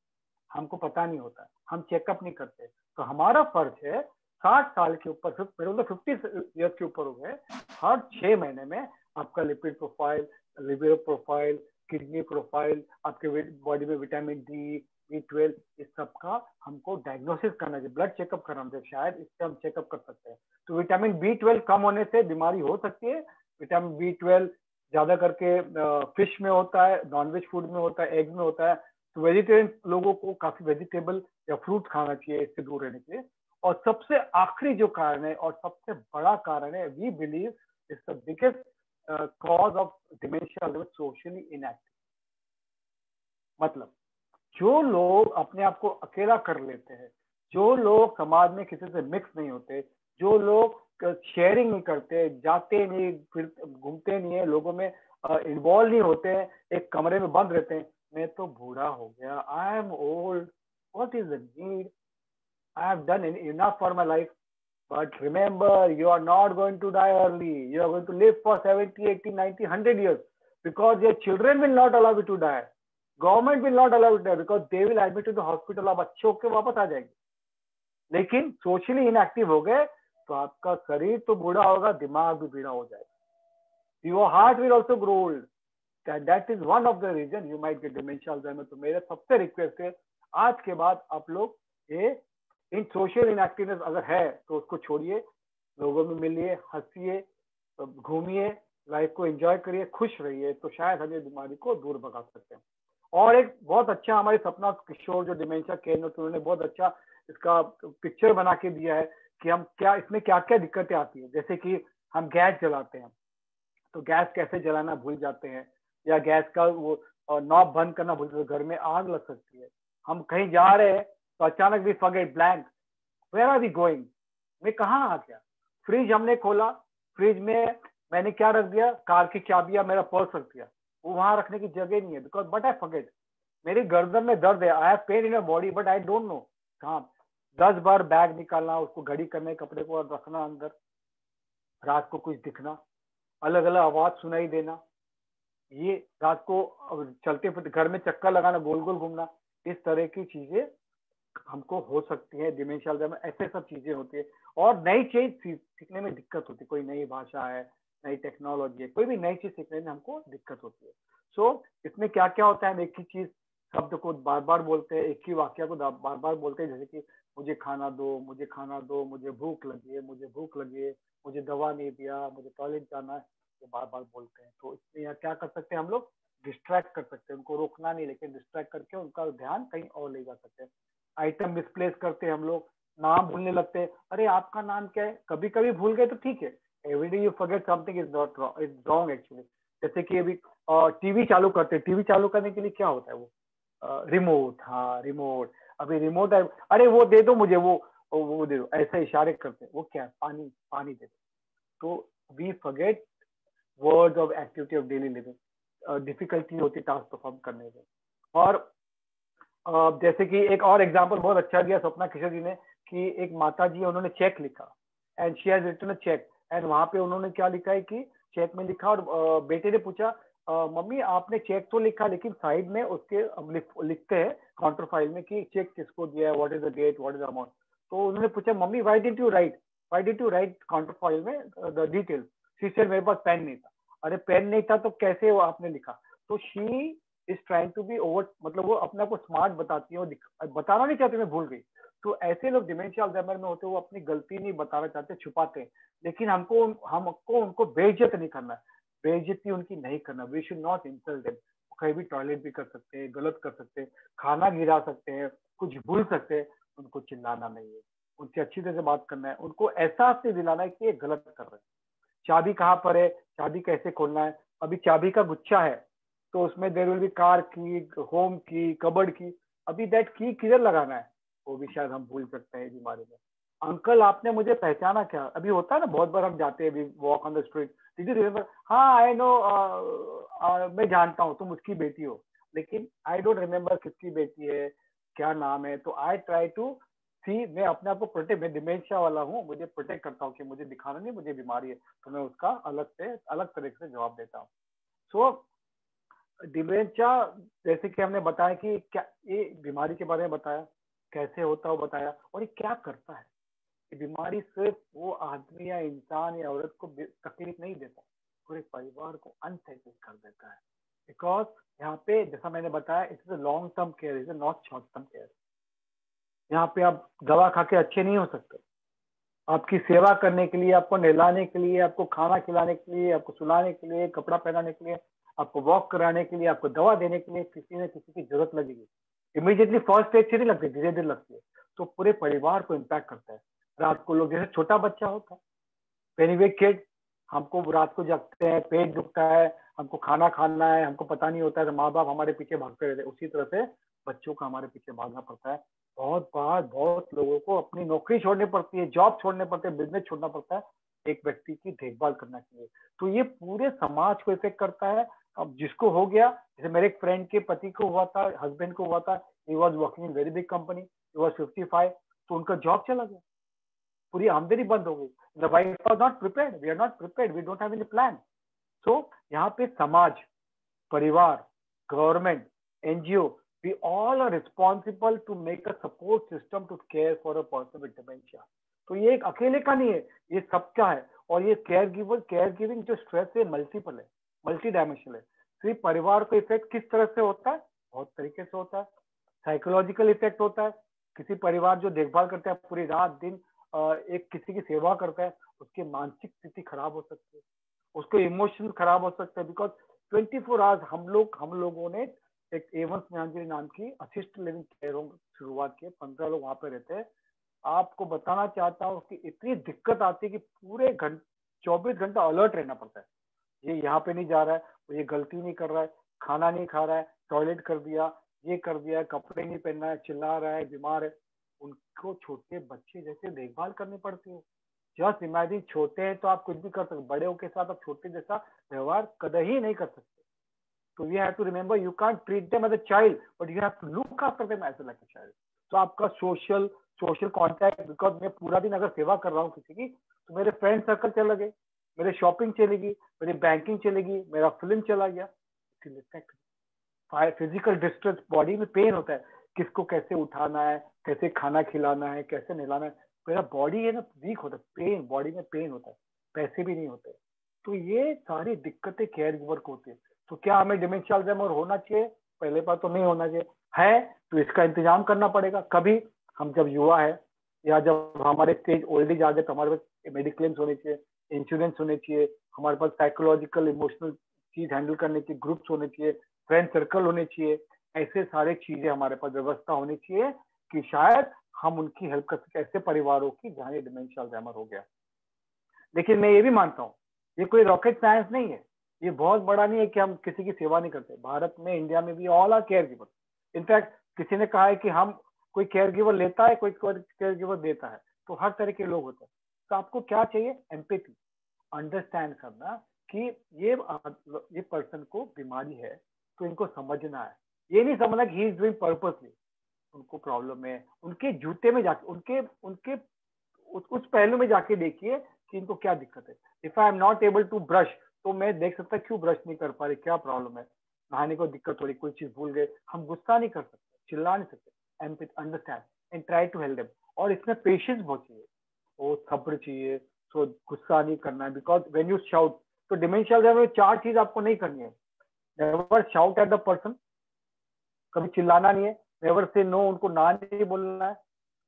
हमको पता नहीं होता, हम चेकअप नहीं करते। तो हमारा फर्ज है 60 साल के ऊपर, मेरे मतलब 50 ईयर्स के ऊपर हो गए, हर 6 महीने में आपका lipid profile, liver profile, kidney profile, आपके बॉडी में विटामिन D, B12, इस सब का हमको डायग्नोसिस करना चाहिए, ब्लड चेकअप करना चाहिए, शायद इससे हम चेकअप कर सकते हैं। तो विटामिन B12 कम होने से बीमारी हो सकती है। विटामिन B12 ज्यादा करके फिश में होता है, नॉनवेज फूड में होता है, एग में होता है। तो वेजिटेरियन लोगों को काफी वेजिटेबल या फ्रूट खाना चाहिए इससे दूर रहने के लिए। और सबसे आखिरी जो कारण है और सबसे बड़ा कारण है, we believe is the biggest cause of dementia, socially inactive. मतलब जो लोग अपने आप को अकेला कर लेते हैं, जो लोग समाज में किसी से मिक्स नहीं होते, जो लोग शेयरिंग नहीं करते, जाते नहीं, फिर घूमते नहीं है, लोगों में इन्वॉल्व नहीं होते हैं, एक कमरे में बंद रहते हैं, मैं तो बूढ़ा हो गया, I am old, what is the need, I have done enough for my life. But remember, you are not going to die early. You are going to live for 70, 80, 90, 100 years, because your children will not allow you to die. Government will not allow you to die because they will admit you to the hospital. आप अच्छे होके वापस आ जाएंगे। लेकिन socially inactive हो गए तो आपका शरीर तो बूढ़ा होगा, दिमाग भी बूढ़ा हो जाएगा। Your heart will also grow old. That is one of the reason you might get dementia, Alzheimer. तो मेरा सबसे रिक्वेस्ट है, आज के बाद आप लोग ये इन सोशल इनएक्टिवनेस अगर है तो उसको छोड़िए, लोगों में मिलिए, हंसिए, घूमिए, लाइफ को एंजॉय करिए, खुश रहिए, तो शायद हम ये बीमारी को दूर भगा सकते हैं। और एक बहुत अच्छा हमारे सपना किशोर जो डिमेंशिया केयर में, उन्होंने बहुत अच्छा इसका पिक्चर बना के दिया है कि हम क्या, इसमें क्या क्या दिक्कतें आती है। जैसे कि हम गैस जलाते हैं तो गैस कैसे जलाना भूल जाते हैं, या गैस का वो नॉब बंद करना भूल जाते हैं, घर में आग लग सकती है। हम कहीं जा रहे हैं तो अचानक भी forget blank, where are we going, मैं कहाँ आ गया। फ्रिज हमने खोला, फ्रिज में मैंने क्या रख दिया, कार की चाबी या मेरा पर्स रख दिया, वो वहां रखने की जगह नहीं है, बिकॉज बट आई फॉरगेट। मेरी गर्दन में दर्द है, I have pain in your body but I don't know कहाँ। 10 बार बैग निकालना, उसको घड़ी करने, कपड़े को रखना अंदर, रात को कुछ दिखना, अलग अलग आवाज सुनाई देना, ये रात को चलते फिरते घर में चक्कर लगाना, गोल गोल घूमना, इस तरह की चीजें हमको हो सकती है डिमेंशिया में, ऐसे सब चीजें होती है। और नई चीज सीखने में दिक्कत होती है, कोई नई भाषा है, नई टेक्नोलॉजी है, कोई भी नई चीज सीखने में हमको दिक्कत होती है। सो इसमें क्या क्या होता है, हम एक ही चीज शब्द को बार बार बोलते हैं, एक ही वाक्य को बार बार बोलते हैं, जैसे कि मुझे खाना दो, मुझे खाना दो, मुझे भूख लगी है, मुझे भूख लगी है, मुझे दवा नहीं दिया, मुझे टॉयलेट जाना है, ये बार बार बोलते हैं। तो इसमें यहाँ क्या कर सकते हैं हम लोग, डिस्ट्रैक्ट कर सकते हैं, उनको रोकना नहीं, लेकिन डिस्ट्रैक्ट करके उनका ध्यान कहीं और ले जा सकते हैं। आइटम मिसप्लेस करते हैं हम लोग, नाम भूलने लगते हैं, अरे आपका नाम क्या है, कभी कभी भूल गए तो ठीक है, everyday you forget something is not wrong, is wrong actually. जैसे कि अभी टीवी चालू करते हैं, टीवी चालू करने के लिए क्या होता है, वो रिमोट, हाँ रिमोट, अभी रिमोट है, अरे वो दे दो मुझे, वो दे दो, ऐसे इशारे करते हैं, वो क्या है, पानी पानी दे दो। तो we forget words of activity of daily living, difficulty होती है टास्क परफॉर्म करने में। और जैसे कि एक और एग्जांपल बहुत अच्छा दिया स्वप्ना किशोर जी ने, कि एक माता जी है, उन्होंने चेक लिखा and she has written a cheque, एंड वहां पे उन्होंने क्या लिखा है कि चेक में लिखा, और बेटे ने पूछा मम्मी आपने चेक तो लिखा, लेकिन साइड में उसके लिखते हैं काउंटर फाइल में कि चेक किसको दिया है, what is the date, what is the amount. तो उन्होंने पूछा mummy why did you write counter file में द डिटेल। शी सेड मेरे पास पेन नहीं था। अरे पेन नहीं था तो कैसे वो आपने लिखा। तो she is trying to be over, मतलब वो अपने आप को स्मार्ट बताती है, वो बताना नहीं चाहती मैं भूल गई। तो ऐसे लोग डिमेंशिया अल्जाइमर में होते हैं, वो अपनी गलती नहीं बताना चाहते, छुपाते हैं। लेकिन हमको उनको बेइज्जत नहीं करना, बेइज्जती उनकी नहीं करना, we should not insult them. कहीं भी टॉयलेट भी कर सकते हैं, गलत कर सकते हैं, खाना गिरा सकते हैं, कुछ भूल सकते हैं, उनको चिल्लाना नहीं है, उनसे अच्छी तरह से बात करना है, उनको एहसास नहीं दिलाना है कि ये गलत कर रहे हैं। चाबी कहाँ पर है, चाबी कैसे खोलना है। अभी चाबी का गुच्छा है तो उसमें देयर विल बी कार की, होम की, कबर्ड की। अभी दैट की किधर लगाना है वो भी शायद हम भूल सकते हैं बीमारी में। अंकल आपने मुझे पहचाना क्या? अभी होता है ना, बहुत बार हम जाते हैं, we walk on the street, did you remember, हाँ आई नो, मैं जानता हूँ तुम उसकी बेटी हो, लेकिन आई डोंट रिमेम्बर किसकी बेटी है, क्या नाम है। तो आई ट्राई टू सी, मैं अपने आप को प्रोटेक्ट, मैं डिमेंशिया वाला हूँ, मुझे प्रोटेक्ट करता हूँ कि मुझे दिखाना नहीं मुझे बीमारी है, तो मैं उसका अलग तरीके से जवाब देता हूँ। सो डिमेंशिया, जैसे कि हमने बताया कि क्या ये बीमारी के बारे में बताया, कैसे होता है वो बताया, और ये क्या करता है। ये बीमारी सिर्फ वो आदमी या इंसान या औरत को तकलीफ नहीं देता, पूरे परिवार को अनसेटल कर देता है। बिकॉज यहाँ पे जैसा मैंने बताया, it's a long term care, is not short term care. यहाँ पे आप दवा खा के अच्छे नहीं हो सकते। आपकी सेवा करने के लिए, आपको नहलाने के लिए, आपको खाना खिलाने के लिए, आपको सुलाने के लिए, कपड़ा पहनाने के लिए, आपको वॉक कराने के लिए, आपको दवा देने के लिए किसी न किसी की जरूरत लगेगी। इमीडिएटली फर्स्ट स्टेज से नहीं लगती, धीरे धीरे लगती है। तो पूरे परिवार को इम्पैक्ट करता है। रात को लोग, जैसे छोटा बच्चा होता है, व्हेन वी किड, हमको रात को जगते हैं, पेट दुखता है, हमको खाना खाना है, हमको पता नहीं होता है, तो माँ बाप हमारे पीछे भागते रहते हैं। उसी तरह से बच्चों को हमारे पीछे भागना पड़ता है। बहुत बार बहुत लोगों को अपनी नौकरी छोड़नी पड़ती है, जॉब छोड़ने पड़ते हैं, बिजनेस छोड़ना पड़ता है एक व्यक्ति की देखभाल करने के लिए। तो ये पूरे समाज को इफेक्ट करता है। अब जिसको हो गया, जैसे मेरे एक फ्रेंड के पति को हुआ था, हस्बैंड को हुआ था, he was working in very big company, he was 55, तो उनका जॉब चला गया, पूरी आमदनी बंद हो गई। The wife was not prepared, we are not prepared, we don't have any plan. So यहाँ पे समाज, परिवार, government, NGO, we all are responsible to make a support system to care for a person with dementia. तो ये एक अकेले का नहीं है, ये सबका है। और ये केयर गिविंग जो स्ट्रेस है मल्टीपल है, मल्टी डायमेंशनल है। सिर्फ परिवार को इफेक्ट किस तरह से होता है, बहुत तरीके से होता है। साइकोलॉजिकल इफेक्ट होता है, किसी परिवार जो देखभाल करता है पूरी रात दिन, एक किसी की सेवा करता है, उसकी मानसिक स्थिति खराब हो सकती है, उसको इमोशन खराब हो सकता है। बिकॉज 24 आवर्स हम लोगों ने एक एवन स्नेहांजलि नाम की असिस्ट लिविंग केयर होम शुरुआत की, 15 लोग वहां पे रहते हैं। आपको बताना चाहता हूँ कि इतनी दिक्कत आती है कि पूरे 24 घंटा अलर्ट रहना पड़ता है। ये यहाँ पे नहीं जा रहा है, ये गलती नहीं कर रहा है, खाना नहीं खा रहा है, टॉयलेट कर दिया, ये कर दिया, कपड़े नहीं पहनना है, चिल्ला रहा है, बीमार है। उनको छोटे बच्चे जैसे देखभाल करनी पड़ती है। जस्ट इमेजिन, छोटे हैं तो आप कुछ भी कर सकते, बड़े के साथ आप छोटे जैसा व्यवहार कभी नहीं कर सकते। तो we have to remember, you can't treat them as a child, but you have to look after them as like a child. तो आपका सोशल कांटेक्ट, बिकॉज मैं पूरा दिन अगर सेवा कर रहा हूँ किसी की, तो मेरे फ्रेंड सर्कल चले गए, मेरे शॉपिंग चलेगी, मेरी बैंकिंग चलेगी, मेरा फिल्म चला गया। फिजिकल डिस्ट्रेस, बॉडी में पेन होता है, किसको कैसे उठाना है, कैसे खाना खिलाना है, कैसे नहलाना है। मेरा बॉडी है ना वीक होता है, पेन, बॉडी में पेन होता है, पैसे भी नहीं होते। तो ये सारी दिक्कतें केयर गिवर को होती है। तो क्या हमें डिमेंशिया अल्जाइमर होना चाहिए? पहले बात तो नहीं होना चाहिए। है तो इसका इंतजाम करना पड़ेगा। कभी हम जब युवा है या जब हमारे स्टेज ओल्ड एज आ गए, तो हमारे पास मेडिक्लेम्स होने चाहिए, इंश्योरेंस होने चाहिए, हमारे पास साइकोलॉजिकल इमोशनल चीज हैंडल करने की ग्रुप्स होने चाहिए, फ्रेंड सर्कल होने चाहिए। ऐसे सारे चीजें हमारे पास व्यवस्था होनी चाहिए कि शायद हम उनकी हेल्प कर सके, ऐसे परिवारों की जहाँ ये डिमेंशिया अल्जाइमर हो गया। लेकिन मैं ये भी मानता हूँ, ये कोई रॉकेट साइंस नहीं है, ये बहुत बड़ा नहीं है कि हम किसी की सेवा नहीं करते। भारत में, इंडिया में भी all are caregiver. In fact किसी ने कहा है कि हम, कोई केयर गिवर लेता है, कोई केयर गिवर देता है, तो हर तरह के लोग होते हैं। तो आपको क्या चाहिए? एम्पैथी, अंडरस्टैंड करना कि ये पर्सन को बीमारी है, तो इनको समझना है। ये नहीं समझना कि ही इज डूइंग पर्पसली। उनको प्रॉब्लम है, उनके जूते में जाके, उनके उनके उस पहलू में जाके देखिए कि इनको क्या दिक्कत है। If I am not able to brush, तो मैं देख सकता क्यों ब्रश नहीं कर पा रहे, क्या प्रॉब्लम है, नहाने को दिक्कत हो रही, कोई चीज भूल गए। हम गुस्सा नहीं कर सकते, चिल्ला नहीं सकते। Empathy, understand and try to help them. और इसमें पेशेंस बहुत चाहिए, वो सब्र चाहिए। तो गुस्सा नहीं करना है, बिकॉज व्हेन यू शाउट, तो डिमेंशिया में 4 चीज आपको नहीं करनी है। Never shout at the person, कभी चिल्लाना नहीं है। नेवर से नो, उनको ना नहीं बोलना है,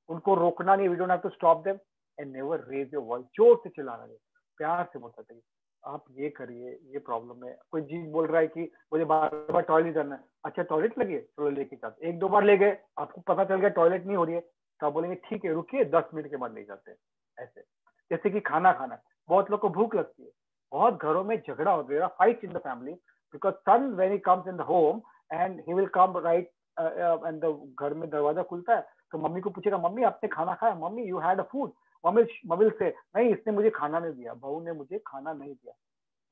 उनको रोकना नहीं, we don't have to stop them. And never raise your voice, जोर से चिल्लाना नहीं, प्यार से बोलना चाहिए, आप ये करिए, ये प्रॉब्लम है। कोई चीज बोल रहा है कि मुझे बार बार टॉयलेट करना है, अच्छा टॉयलेट लगी है, चलो लेके जाते। 1-2 बार ले गए, आपको पता चल गया टॉयलेट नहीं हो रही है, तो आप बोलेंगे ठीक है रुकिए, 10 मिनट के बाद ले जाते हैं। ऐसे जैसे कि खाना खाना, बहुत लोग को भूख लगती है, बहुत घरों में झगड़ा होता है, fight in the family, because son when he comes in the home and he will come right and घर में दरवाजा खुलता है तो मम्मी को पूछेगा, मम्मी आपने खाना खाया, mummy you had a food, mummy mummy से नहीं इसने मुझे खाना नहीं दिया, बहू ने मुझे खाना नहीं दिया।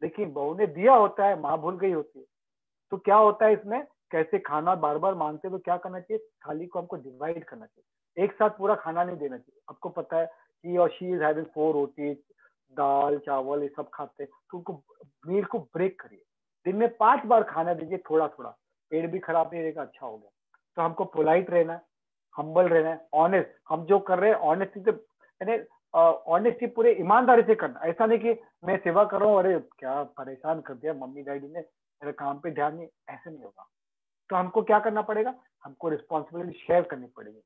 लेकिन बहू ने दिया होता है, माँ भूल गई होती है। तो क्या होता है इसमें, कैसे खाना बार बार मांगते तो क्या करना चाहिए, थाली को हमको डिवाइड करना चाहिए, एक साथ पूरा खाना नहीं देना चाहिए। आपको पता है ही और शी इज हैविंग 4 रोटीज, दाल चावल ये सब खाते हैं, तो उनको मील को ब्रेक करिए, दिन में 5 बार खाना दीजिए, थोड़ा थोड़ा, पेट भी खराब नहीं रहेगा, अच्छा हो गया। तो हमको पोलाइट रहना है, हम्बल रहना है, ऑनेस्ट, हम जो कर रहे हैं ऑनेस्टी से, यानी ऑनेस्टी पूरे ईमानदारी से करना, ऐसा नहीं कि मैं सेवा कर रहा हूँ, अरे क्या परेशान कर दिया मम्मी डैडी ने, मेरे काम पे ध्यान नहीं, ऐसे नहीं होगा। तो हमको क्या करना पड़ेगा, हमको रिस्पॉन्सिबिलिटी शेयर करनी पड़ेगी।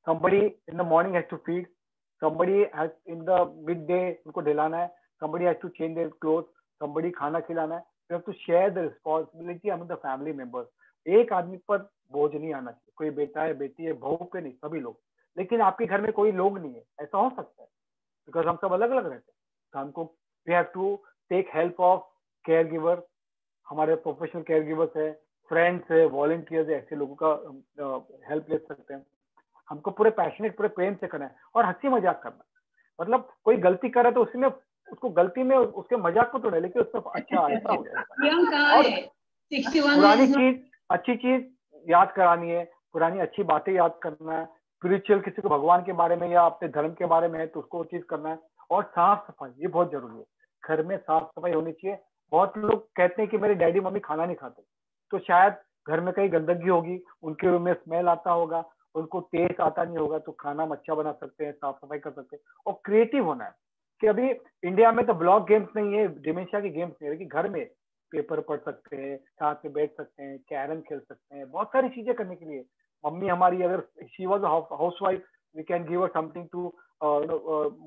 somebody in the morning has to feed, somebody has in the midday उनको दिलाना है, somebody has to change their clothes, somebody खाना खिलाना है। you have to share the responsibility among the family members। एक आदमी पर बोझ नहीं आना चाहिए, कोई बेटा है बेटी है बहू पे नहीं, सभी लोग। लेकिन आपके घर में कोई लोग नहीं है, ऐसा हो सकता है, बिकॉज हम सब अलग अलग रहते हैं। तो हमको we have to take help of caregiver, हमारे प्रोफेशनल केयर गिवर्स है, फ्रेंड्स है, वॉलंटियर्स है, ऐसे लोगों का हेल्प ले सकते हैं। हमको पूरे पैशनेट पूरे प्रेम से करना है और हंसी मजाक करना है। मतलब कोई गलती कर रहा है तो उसमें उसको गलती में उसके मजाक को तोड़े, लेकिन उसमें अच्छा ऐसा हो गया ऐसा। और पुरानी चीज अच्छी चीज याद करानी है, पुरानी अच्छी बातें याद करना है, स्पिरिचुअल किसी को भगवान के बारे में या अपने धर्म के बारे में है तो उसको वो चीज करना है। और साफ सफाई ये बहुत जरूरी है, घर में साफ सफाई होनी चाहिए। बहुत लोग कहते हैं कि मेरे डैडी मम्मी खाना नहीं खाते, तो शायद घर में कहीं गंदगी होगी, उनके रूम में स्मेल आता होगा, उनको टेस्ट आता नहीं होगा, तो खाना हम अच्छा बना सकते हैं, साफ सफाई कर सकते हैं। और क्रिएटिव होना है कि अभी इंडिया में तो ब्लॉक गेम्स नहीं है, डिमेंशिया के गेम्स नहीं है, लेकिन घर में पेपर पढ़ सकते हैं, साथ में बैठ सकते हैं, कैरम खेल सकते हैं, बहुत सारी चीजें करने के लिए। मम्मी हमारी अगर she was housewife, we can give her something to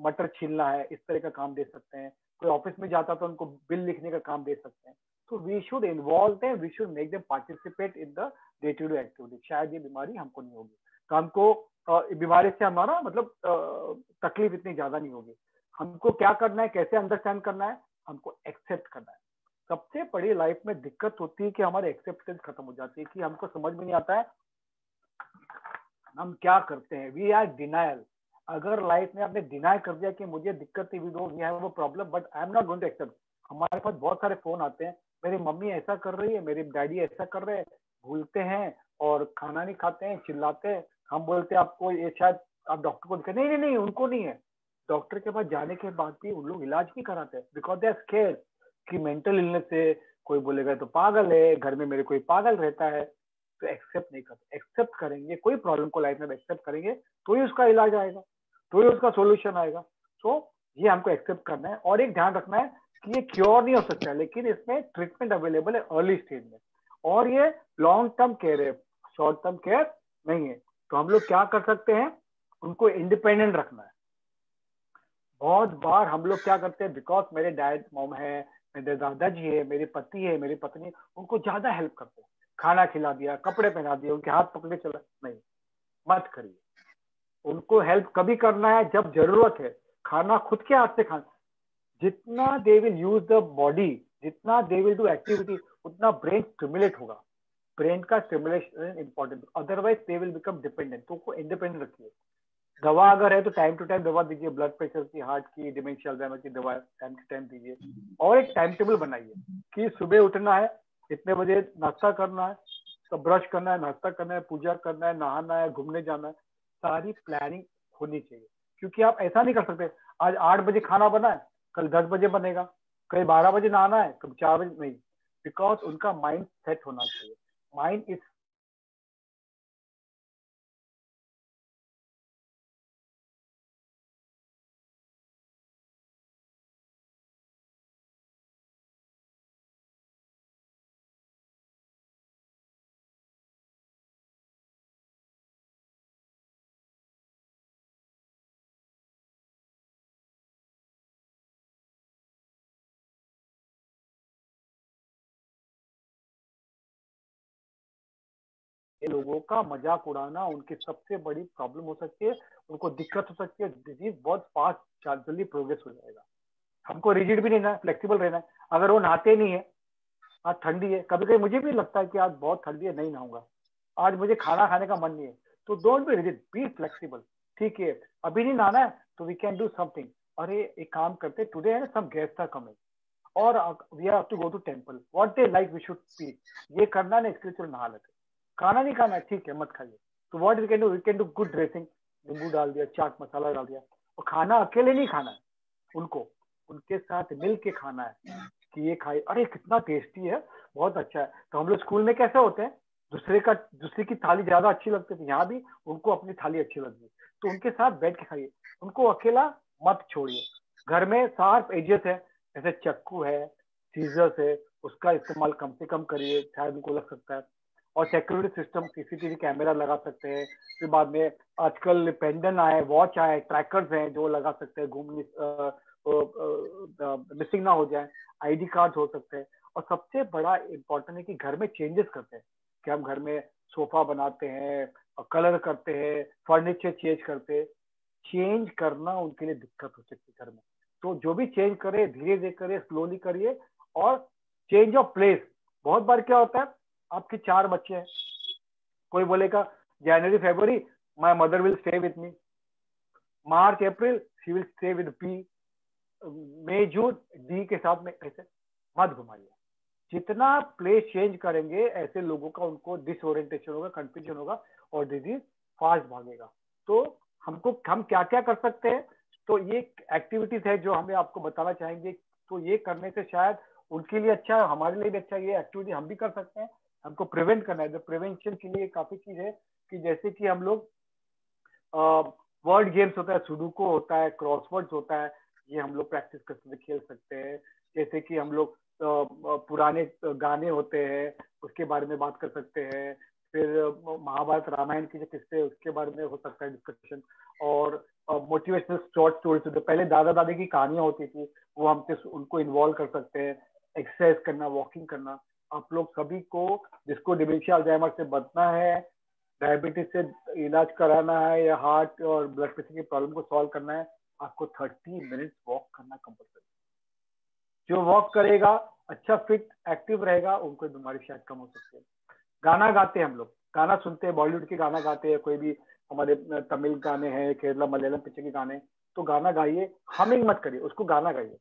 मटर छीलना है, इस तरह का काम दे सकते हैं। कोई ऑफिस में जाता तो उनको बिल लिखने का काम दे सकते हैं। तो we should involve them, we should make them participate in the day to day activity, शायद ये बीमारी हमको नहीं होगी। तो हमको बीमारी से हमारा मतलब तकलीफ इतनी ज्यादा नहीं होगी। हमको क्या करना है, कैसे अंडरस्टैंड करना है, हमको एक्सेप्ट करना है। सबसे बड़ी लाइफ में दिक्कत होती है कि हमारे एक्सेप्टेंस खत्म हो जाती है, कि हमको समझ में नहीं आता है हम क्या करते हैं, वी आर डिनायल। अगर लाइफ में आपने डिनाई कर दिया कि मुझे दिक्कत है, वी डोंट वी हैव वो problem but I am not going to accept. हमारे पास बहुत सारे फोन आते हैं, मेरी मम्मी ऐसा कर रही है, मेरे डैडी ऐसा कर रहे हैं, भूलते हैं और खाना नहीं खाते हैं, चिल्लाते हैं। हम बोलते हैं आपको ये शायद आप डॉक्टर को दिखा, नहीं नहीं नहीं उनको नहीं है। डॉक्टर के पास जाने के बाद भी उन लोग इलाज नहीं कराते हैं, बिकॉज दे आर स्केयर्ड कि मेंटल इलनेस से कोई बोलेगा तो पागल है, घर में मेरे कोई पागल रहता है। तो एक्सेप्ट नहीं करते, एक्सेप्ट करेंगे, कोई प्रॉब्लम को लाइफ में एक्सेप्ट करेंगे तो ही उसका इलाज आएगा, तो ही उसका सॉल्यूशन आएगा। तो ये हमको एक्सेप्ट करना है। और एक ध्यान रखना है कि ये क्योर नहीं हो सकता है, लेकिन इसमें ट्रीटमेंट अवेलेबल है अर्ली स्टेज में, और ये लॉन्ग टर्म केयर है, शॉर्ट टर्म केयर नहीं है। तो हम लोग क्या कर सकते हैं, उनको इंडिपेंडेंट रखना है। बहुत बार हम लोग क्या करते हैं, बिकॉज मेरे डैड मॉम है, मेरे दादाजी है, मेरे पति है, मेरी पत्नी है, उनको ज्यादा हेल्प करते हैं, खाना खिला दिया, कपड़े पहना दिए, उनके हाथ पकड़े चला, नहीं, मत करिए। उनको हेल्प कभी करना है जब जरूरत है, खाना खुद के हाथ से खाना। जितना they will use the body, जितना दे विल डू एक्टिविटी, उतना ब्रेन स्टिमुलेट होगा। ब्रेन का stimulation important, otherwise they will become dependent. तो उसको इंडिपेंडेंट रखिए। दवा अगर है तो टाइम टू टाइम दवा दीजिए, ब्लड प्रेशर की, हार्ट की, डिमेंशिया अल्जाइमर की दवा टाइम टू टाइम दीजिए। और एक टाइम टेबल बनाइए कि सुबह उठना है, इतने बजे नाश्ता करना है, तो ब्रश करना है, नाश्ता करना है, पूजा करना है, नहाना है, घूमने जाना है, सारी प्लानिंग होनी चाहिए। क्योंकि आप ऐसा नहीं कर सकते आज 8 बजे खाना बना है, कल 10 बजे बनेगा, कल 12 बजे नहाना है, कल 4 बजे नहीं। बिकॉज उनका माइंड सेट होना चाहिए। माइंड इज लोगों का मजाक उड़ाना उनकी सबसे बड़ी प्रॉब्लम हो सकती है, उनको दिक्कत हो सकती है, डिजीज बहुत फास्ट जल्दी प्रोग्रेस हो जाएगा। हमको रिजिड भी नहीं रहना है, फ्लेक्सिबल रहना है। अगर वो नहाते नहीं है, आज ठंडी है, कभी कभी मुझे भी लगता है कि आज बहुत ठंडी है, नहीं नहाऊंगा, आज मुझे खाना खाने का मन नहीं है, तो don't be rigid, be flexible. ठीक है, अभी नहीं नहाना है तो वी कैन डू समथिंग। अरे एक काम करते, टुडे है ना सम गेस्ट आर कमिंग और we have to go to temple, what they like we should speak, ये करना ना, इसके लिए चलो नहा लेते। खाना नहीं खाना है, ठीक है मत खाइए, तो what we can do good dressing, नींबू डाल दिया, चाट मसाला डाल दिया। और खाना अकेले नहीं खाना है, उनको उनके साथ मिल के खाना है कि ये खाए, अरे कितना टेस्टी है, बहुत अच्छा है। तो हम लोग स्कूल में कैसे होते हैं, दूसरे की थाली ज्यादा अच्छी लगती थी, यहाँ भी उनको अपनी थाली अच्छी लगती है, तो उनके साथ बैठ के खाइए, उनको अकेला मत छोड़िए। घर में शार्प एजेस है, जैसे चक्कू है, सीजर्स है, उसका इस्तेमाल कम से कम करिए, शायद उनको लग सकता है। और सिक्योरिटी सिस्टम, सीसीटीवी कैमरा लगा सकते हैं। फिर बाद में आजकल पेंडन आए, वॉच आए, ट्रैकर्स हैं जो लगा सकते हैं, घूमने मिसिंग ना हो जाए, आईडी कार्ड हो सकते हैं। और सबसे बड़ा इंपॉर्टेंट है कि घर में चेंजेस करते हैं, कि हम घर में सोफा बनाते हैं, कलर करते हैं, फर्नीचर चेंज करते हैं। चेंज करना उनके लिए दिक्कत हो सकती है घर में, तो जो भी चेंज करे धीरे धीरे करे, स्लोली करिए। और चेंज ऑफ प्लेस, बहुत बार क्या होता है, आपके 4 बच्चे हैं, कोई बोलेगा January February my mother will stay with me, March April she will stay with P, May June D के साथ में, ऐसे मत घुमाइए। जितना प्लेस चेंज करेंगे ऐसे लोगों का, उनको डिसओरिएंटेशन होगा, कंफ्यूजन होगा और डिजीज फास्ट भागेगा। तो हम क्या क्या कर सकते हैं, तो ये एक्टिविटीज है जो हमें आपको बताना चाहेंगे। तो ये करने से शायद उनके लिए अच्छा है, हमारे लिए भी अच्छा है, ये एक्टिविटी हम भी कर सकते हैं। हमको प्रिवेंट करना है, जो प्रिवेंशन के लिए काफी चीज है, कि जैसे कि हम लोग वर्ड गेम्स होता है, सुडोकू होता है, क्रॉसवर्ड्स होता है, ये हम लोग प्रैक्टिस कर सकते, खेल सकते हैं। जैसे कि हम लोग पुराने गाने होते हैं, उसके बारे में बात कर सकते हैं। फिर महाभारत रामायण के जो किस्से, उसके बारे में हो सकता है डिस्कशन। और मोटिवेशनल शॉर्ट स्टोरीज होते, पहले दादा दादी की कहानियां होती थी, वो हमसे उनको इन्वॉल्व कर सकते हैं। एक्सरसाइज करना, वॉकिंग करना। आप लोग सभी को, जिसको डिमेंशिया अल्जाइमर से बचना है, डायबिटीज से इलाज कराना है, या हार्ट और ब्लड प्रेशर की प्रॉब्लम को सॉल्व करना है, आपको 30 मिनट्स वॉक करना कंपल्सरी। जो वॉक करेगा, अच्छा फिट एक्टिव रहेगा, उनको बीमारी शायद कम हो सकती है। गाना गाते हैं हम लोग, गाना सुनते हैं, बॉलीवुड के गाना गाते हैं, कोई भी हमारे तमिल गाने हैं, केरला मलयालम पिक्चर के गाने, तो गाना गाइए, हमिंग मत करिए, उसको गाना गाइए।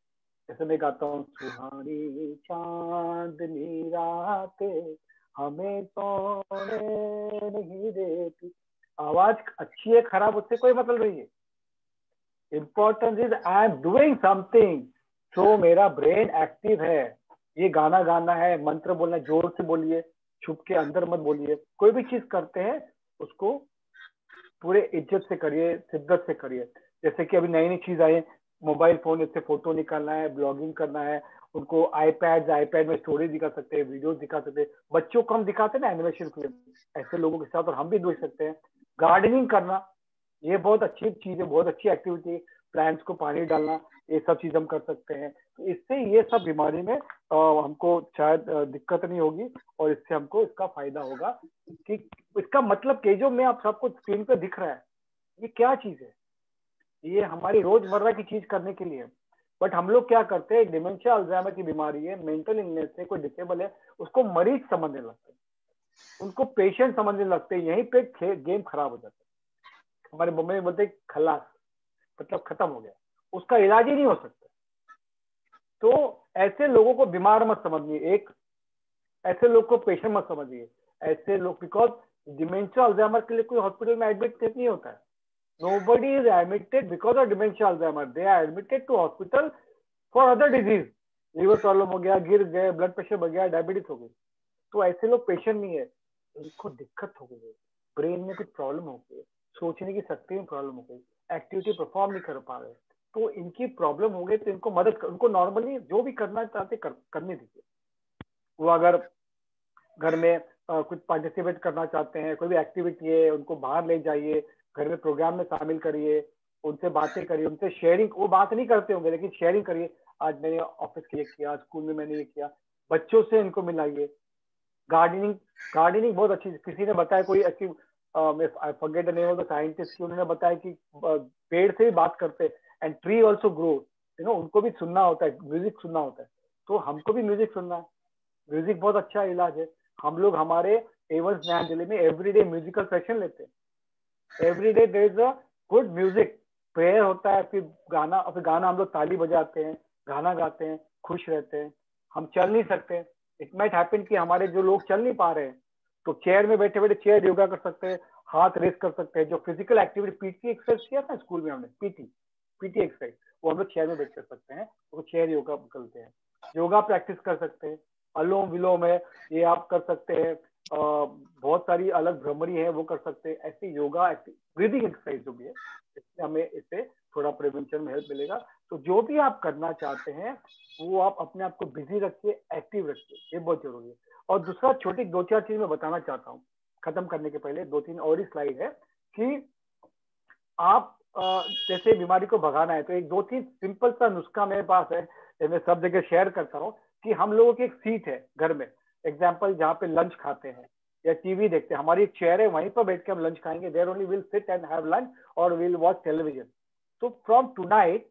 जैसे मैं गाता हूँ, सुहानी चांदनी रातें हमें सोने नहीं देती, आवाज अच्छी है खराब उससे कोई मतलब नहीं है। Important is I am doing something, तो मेरा ब्रेन एक्टिव है। ये गाना गाना है, मंत्र बोलना है, जोर से बोलिए, छुप के अंदर मत बोलिए। कोई भी चीज करते हैं उसको पूरे इज्जत से करिए, शिद्दत से करिए। जैसे कि अभी नई नई चीज आई है, मोबाइल फोन, इससे फोटो निकालना है, ब्लॉगिंग करना है, उनको आईपैड में स्टोरी दिखा सकते हैं, वीडियो दिखा सकते हैं। बच्चों को हम दिखाते हैं ना एनिमेशन फिल्म, ऐसे लोगों के साथ और हम भी देख सकते हैं। गार्डनिंग करना, ये बहुत अच्छी चीज है, बहुत अच्छी एक्टिविटी है। प्लांट्स को पानी डालना, ये सब चीज हम कर सकते हैं। तो इससे ये सब बीमारी में हमको शायद दिक्कत नहीं होगी, और इससे हमको इसका फायदा होगा। कि इसका मतलब कि जो मैं आप सबको स्क्रीन पे दिख रहा है, ये क्या चीज है, ये हमारी रोजमर्रा की चीज करने के लिए। बट हम लोग क्या करते हैं, डिमेंशिया अल्जाइमर की बीमारी है, मेंटल इलनेस है, कोई डिसेबल है, उसको मरीज समझने लगते हैं, उनको पेशेंट समझने लगते हैं, यहीं पे गेम खराब हो जाता है। हमारे बम्बई में बोलते हैं खलास, मतलब खत्म हो गया, उसका इलाज ही नहीं हो सकता। तो ऐसे लोगों को बीमार मत समझिए, एक ऐसे लोग को पेशेंट मत समझिए। ऐसे लोग, बिकॉज डिमेंशिया अल्जाइमर के लिए कोई हॉस्पिटल में एडमिट नहीं होता है। Nobody is admitted because of dementia Alzheimer, they are admitted to hospital for other disease. Liver problem हो गया, गिर गए, ब्लड प्रेशर बढ़ गया, डायबिटीज हो गई, तो ऐसे लोग पेशेंट नहीं है, उनको दिक्कत हो गई है, ब्रेन में कुछ प्रॉब्लम हो गई, सोचने की शक्ति में प्रॉब्लम हो गई, एक्टिविटी परफॉर्म नहीं कर पा रहे, तो इनकी प्रॉब्लम हो गई। तो इनको मदद उनको नॉर्मली जो भी करना चाहते करने दीजिए। वो अगर घर में कुछ पार्टिसिपेट करना चाहते हैं, कोई भी एक्टिविटी है, उनको बाहर ले जाइए, घर में प्रोग्राम में शामिल करिए, उनसे बातें करिए, उनसे शेयरिंग, वो बात नहीं करते होंगे लेकिन शेयरिंग करिए, आज मैंने ऑफिस के लिए किया, स्कूल में मैंने ये किया, बच्चों से इनको मिलाइए। गार्डनिंग, गार्डनिंग बहुत अच्छी, किसी ने बताया, कोई अच्छी I forget the name of the scientist, उन्होंने बताया कि पेड़ से ही बात करते, एंड ट्री ऑल्सो ग्रो, उनको भी सुनना होता है, म्यूजिक सुनना होता है, तो हमको भी म्यूजिक सुनना है। म्यूजिक बहुत अच्छा इलाज है। हम लोग हमारे एवंस नया दिल्ली में एवरीडे म्यूजिकल सेशन लेते हैं। Everyday there is a good music, prayer होता है, फिर गाना, और फिर गाना हम लोग ताली बजाते हैं, गाना गाते हैं, खुश रहते हैं। हम चल नहीं सकते, इट माइट हैपन कि हमारे जो लोग चल नहीं पा रहे हैं, तो चेयर में बैठे बैठे चेयर योगा कर सकते हैं, हाथ रेस कर सकते हैं। जो फिजिकल एक्टिविटी पीटी एक्सरसाइज किया था स्कूल में हमने, पीटी एक्सरसाइज, वो हम लोग चेयर में बैठ कर सकते हैं, वो चेयर योगा बोलते हैं। योगा प्रैक्टिस कर सकते हैं, अनुलोम विलोम है, ये आप कर सकते हैं। बहुत सारी अलग भ्रमरी है, वो कर सकते हैं। ऐसे योगा ब्रीदिंग एक्सरसाइज जो भी है, इससे हमें इससे थोड़ा प्रिवेंशन में हेल्प मिलेगा। तो जो भी आप करना चाहते हैं वो आप अपने आप को बिजी रखिए, एक्टिव रखिए, ये बहुत जरूरी है। और दूसरा छोटी 2-4 चीज मैं बताना चाहता हूँ खत्म करने के पहले, 2-3 और ही स्लाइड है कि आप जैसे बीमारी को भगाना है तो एक 2-3 सिंपल सा नुस्खा मेरे पास है, मैं सब जगह शेयर करता हूँ। कि हम लोगों की एक सीट है घर में, एग्जाम्पल जहाँ पे लंच खाते हैं या टीवी देखते हैं, हमारी एक चेयर है, वहीं पर बैठ के हम लंच खाएंगे, there only will sit and have lunch और will watch television. So from tonight,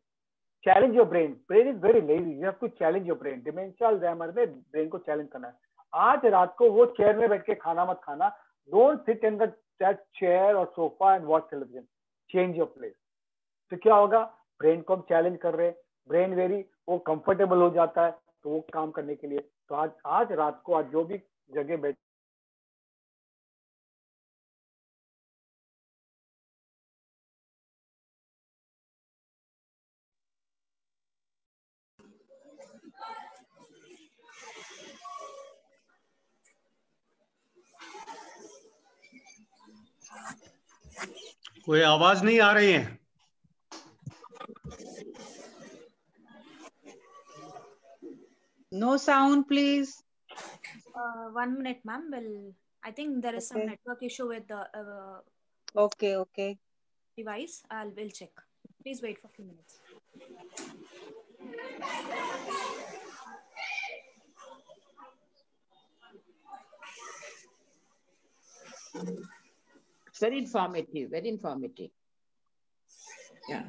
challenge your brain. Brain is very lazy. You have to challenge your brain. Dementia Alzheimer में brain को challenge करना है। आज रात को वो चेयर में बैठ के खाना मत खाना। Don't sit in that chair or sofa and watch television. Change your place. तो क्या होगा, ब्रेन को हम चैलेंज कर रहे हैं, ब्रेन वेरी वो कंफर्टेबल हो जाता है तो वो काम करने के लिए। तो आज रात को आज जो भी जगह बैठ कोई आवाज नहीं आ रही है। No sound, please. 1 minute, ma'am. Well, I think there is some network issue with the Okay. device. We'll check. Please wait for a few minutes. It's very informative, very informative. Yeah.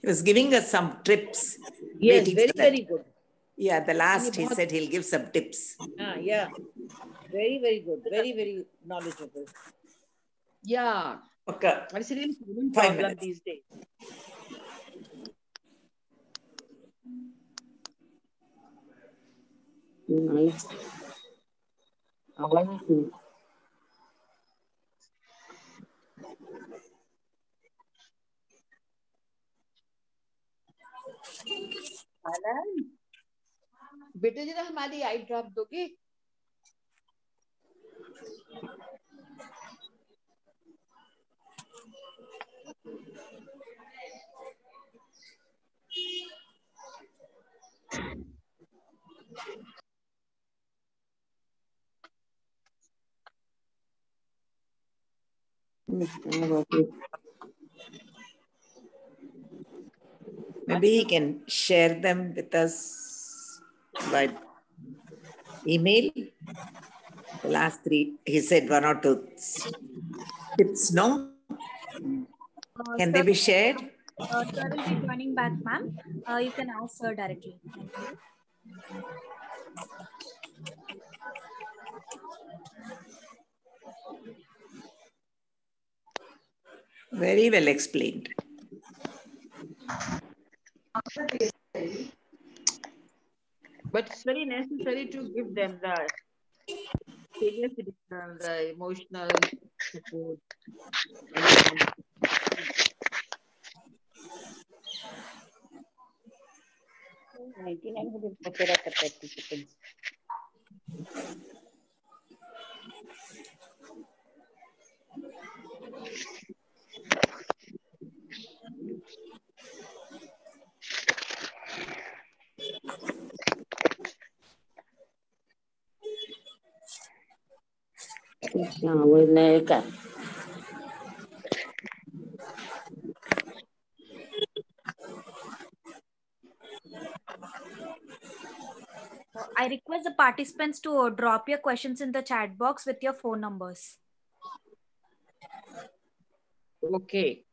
He was giving us some tips. Yes, waiting very, for that. very good. Yeah, the last he said he'll give some tips. Yeah. Very, very good. Very, very knowledgeable. Yeah. Okay. It's a really common 5 problem minutes. these days. Nice. बेटे जरा हमारी आई drop दोगे? Maybe he can share them with us by email. The last 3, he said 1 or 2 tips, no? Can they be shared? Sir will be joining back, ma'am. You can ask sir directly. Thank you. Very well explained. But it's very necessary to give them the senior citizen, the emotional support. I request the participants to drop your questions in the chat box with your phone numbers. Okay.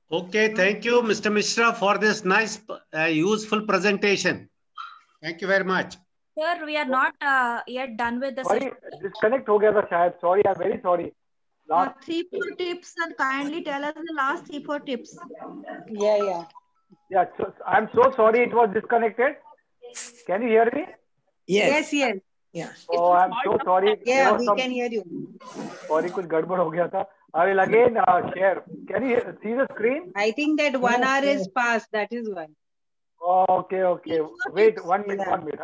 Okay, thank you, Mr. Mishra, for this nice, useful presentation. Thank you very much. Sir, we are not yet done with the Sorry, session. disconnect हो गया था शायद. Sorry, I'm very sorry. Last. 3-4 tips, and kindly tell us the last 3-4 tips. Yeah. Yeah, so, I'm so sorry it was disconnected. Can you hear me? Yes. Yes. Yeah. Oh, I'm so sorry. There Yeah, was we some- can hear you. Sorry, कुछ गड़बड़ हो गया था. I will again share. Can you see the screen? I think that 1 hour is past. That is why. Oh, okay. Wait, one minute. Yeah. 1 minute.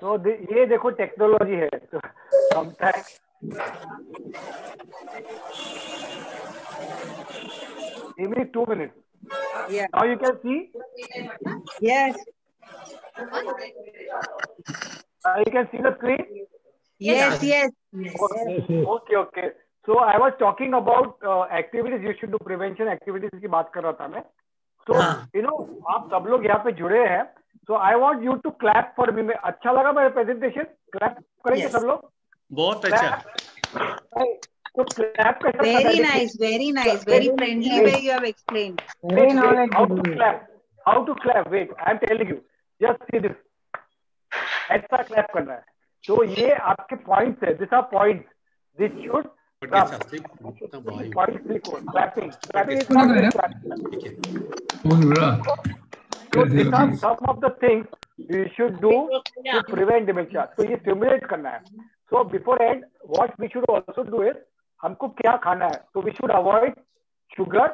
So ये देखो technology है. So sometimes. Give me 2 minutes. Yeah. Now you can see. Yes. You can see the screen. Yes. Okay. So I was talking about activities you should do, prevention activities की बात कर रहा था मैं. So you know आप सब लोग यहाँ पे जुड़े हैं. So I want you to clap for me. अच्छा लगा मेरा presentation? Clap करेंगे सब लोग? बहुत अच्छा. तो clap कैसे करना है? Very nice. Very friendly way you have explained. Wait, how to clap? Wait, I'm telling you. Just see this. ऐसा clap करना है. तो ये आपके points है. These are points. This should clapping. Clapping is not just clapping. So these are some of the things you should do to prevent dementia. So ये stimulate करना है. So before end, what we should also do is हमको क्या खाना है? So we should avoid sugar,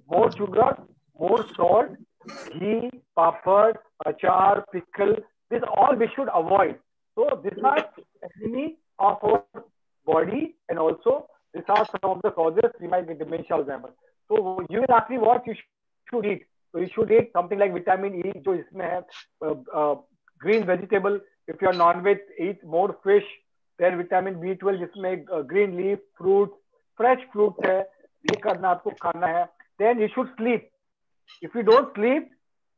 more salt, ghee, papad, achar, pickle. This all we should avoid. So these are enemy of our body, and also these are some of the causes we might get dementia, Alzheimer's. So you will ask me what you should eat. So you should eat something like vitamin E, जो इसमें है, green vegetable. If you are non-veg, eat more fish. Then vitamin B12 जिसमें green leaf, fruits, fresh fruits है. ये करना आपको खाना है. Then you should sleep. If you don't sleep,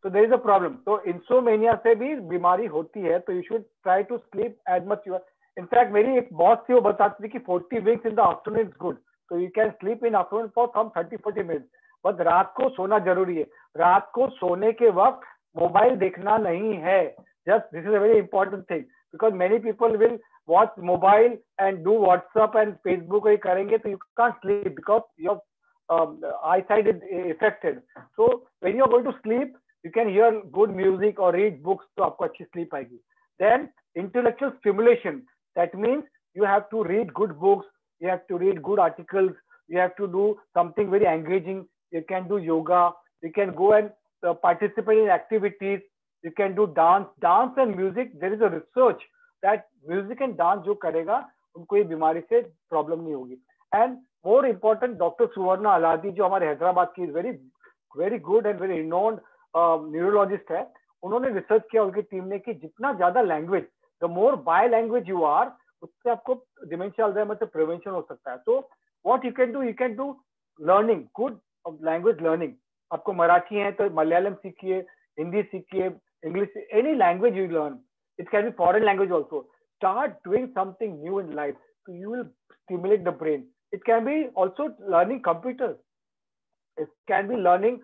so there is a problem. So insomnia से भी बीमारी होती है. So you should try to sleep as much you are. In fact, मेरी एक बॉस थी, वो बताती थी कि 40 minutes in the afternoon is good. So you can sleep in afternoon for some 30-40 minutes. बस रात को सोना जरूरी है. रात को सोने के वक्त मोबाइल देखना नहीं है. Just this is a very important thing, because many people will watch mobile and do WhatsApp and Facebook ही करेंगे, तो you can't sleep because your eyesight is affected. So when you are going to sleep, you can hear good music or read books, तो आपको अच्छी sleep आएगी. Then intellectual stimulation. That means you have to read good books, you have to read good articles, you have to do something very engaging. You can do yoga, you can go and participate in activities, you can do dance and music. There is a research that music and dance जो करेगा उनको ये बीमारी से problem नहीं होगी. And more important, doctor सुवर्णा अलादी जो हमारे हैदराबाद की very good and very renowned neurologist है, उन्होंने रिसर्च किया उनकी टीम ने कि जितना ज्यादा language, the more by language you are, उससे आपको डिमेंशिया अल्जाइमर से प्रिवेंशन हो सकता है. तो what you can do learning, good language learning. आपको मराठी है तो मलयालम सीखिए, हिंदी सीखिए, English, any language you learn. It can be foreign language also. Start doing something new in life. So you will stimulate the brain. It can be also learning computers. It can be learning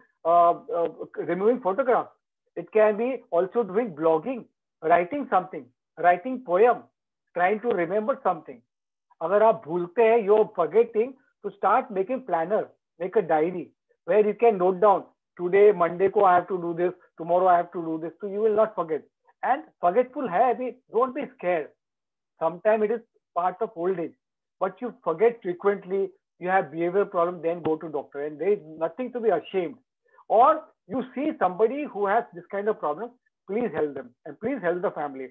removing photographs. It can be also doing blogging, writing something, writing poem, trying to remember something. अगर आप भूलते हैं, you're forgetting, to start making planner, make a diary where you can note down, today Monday को I have to do this, tomorrow I have to do this, so you will not forget. And forgetful है अभी, don't be scared. Sometimes it is part of old age, but you forget frequently, you have behavioral problem, then go to doctor, and there is nothing to be ashamed. Or you see somebody who has this kind of problem, please help them and please help the family.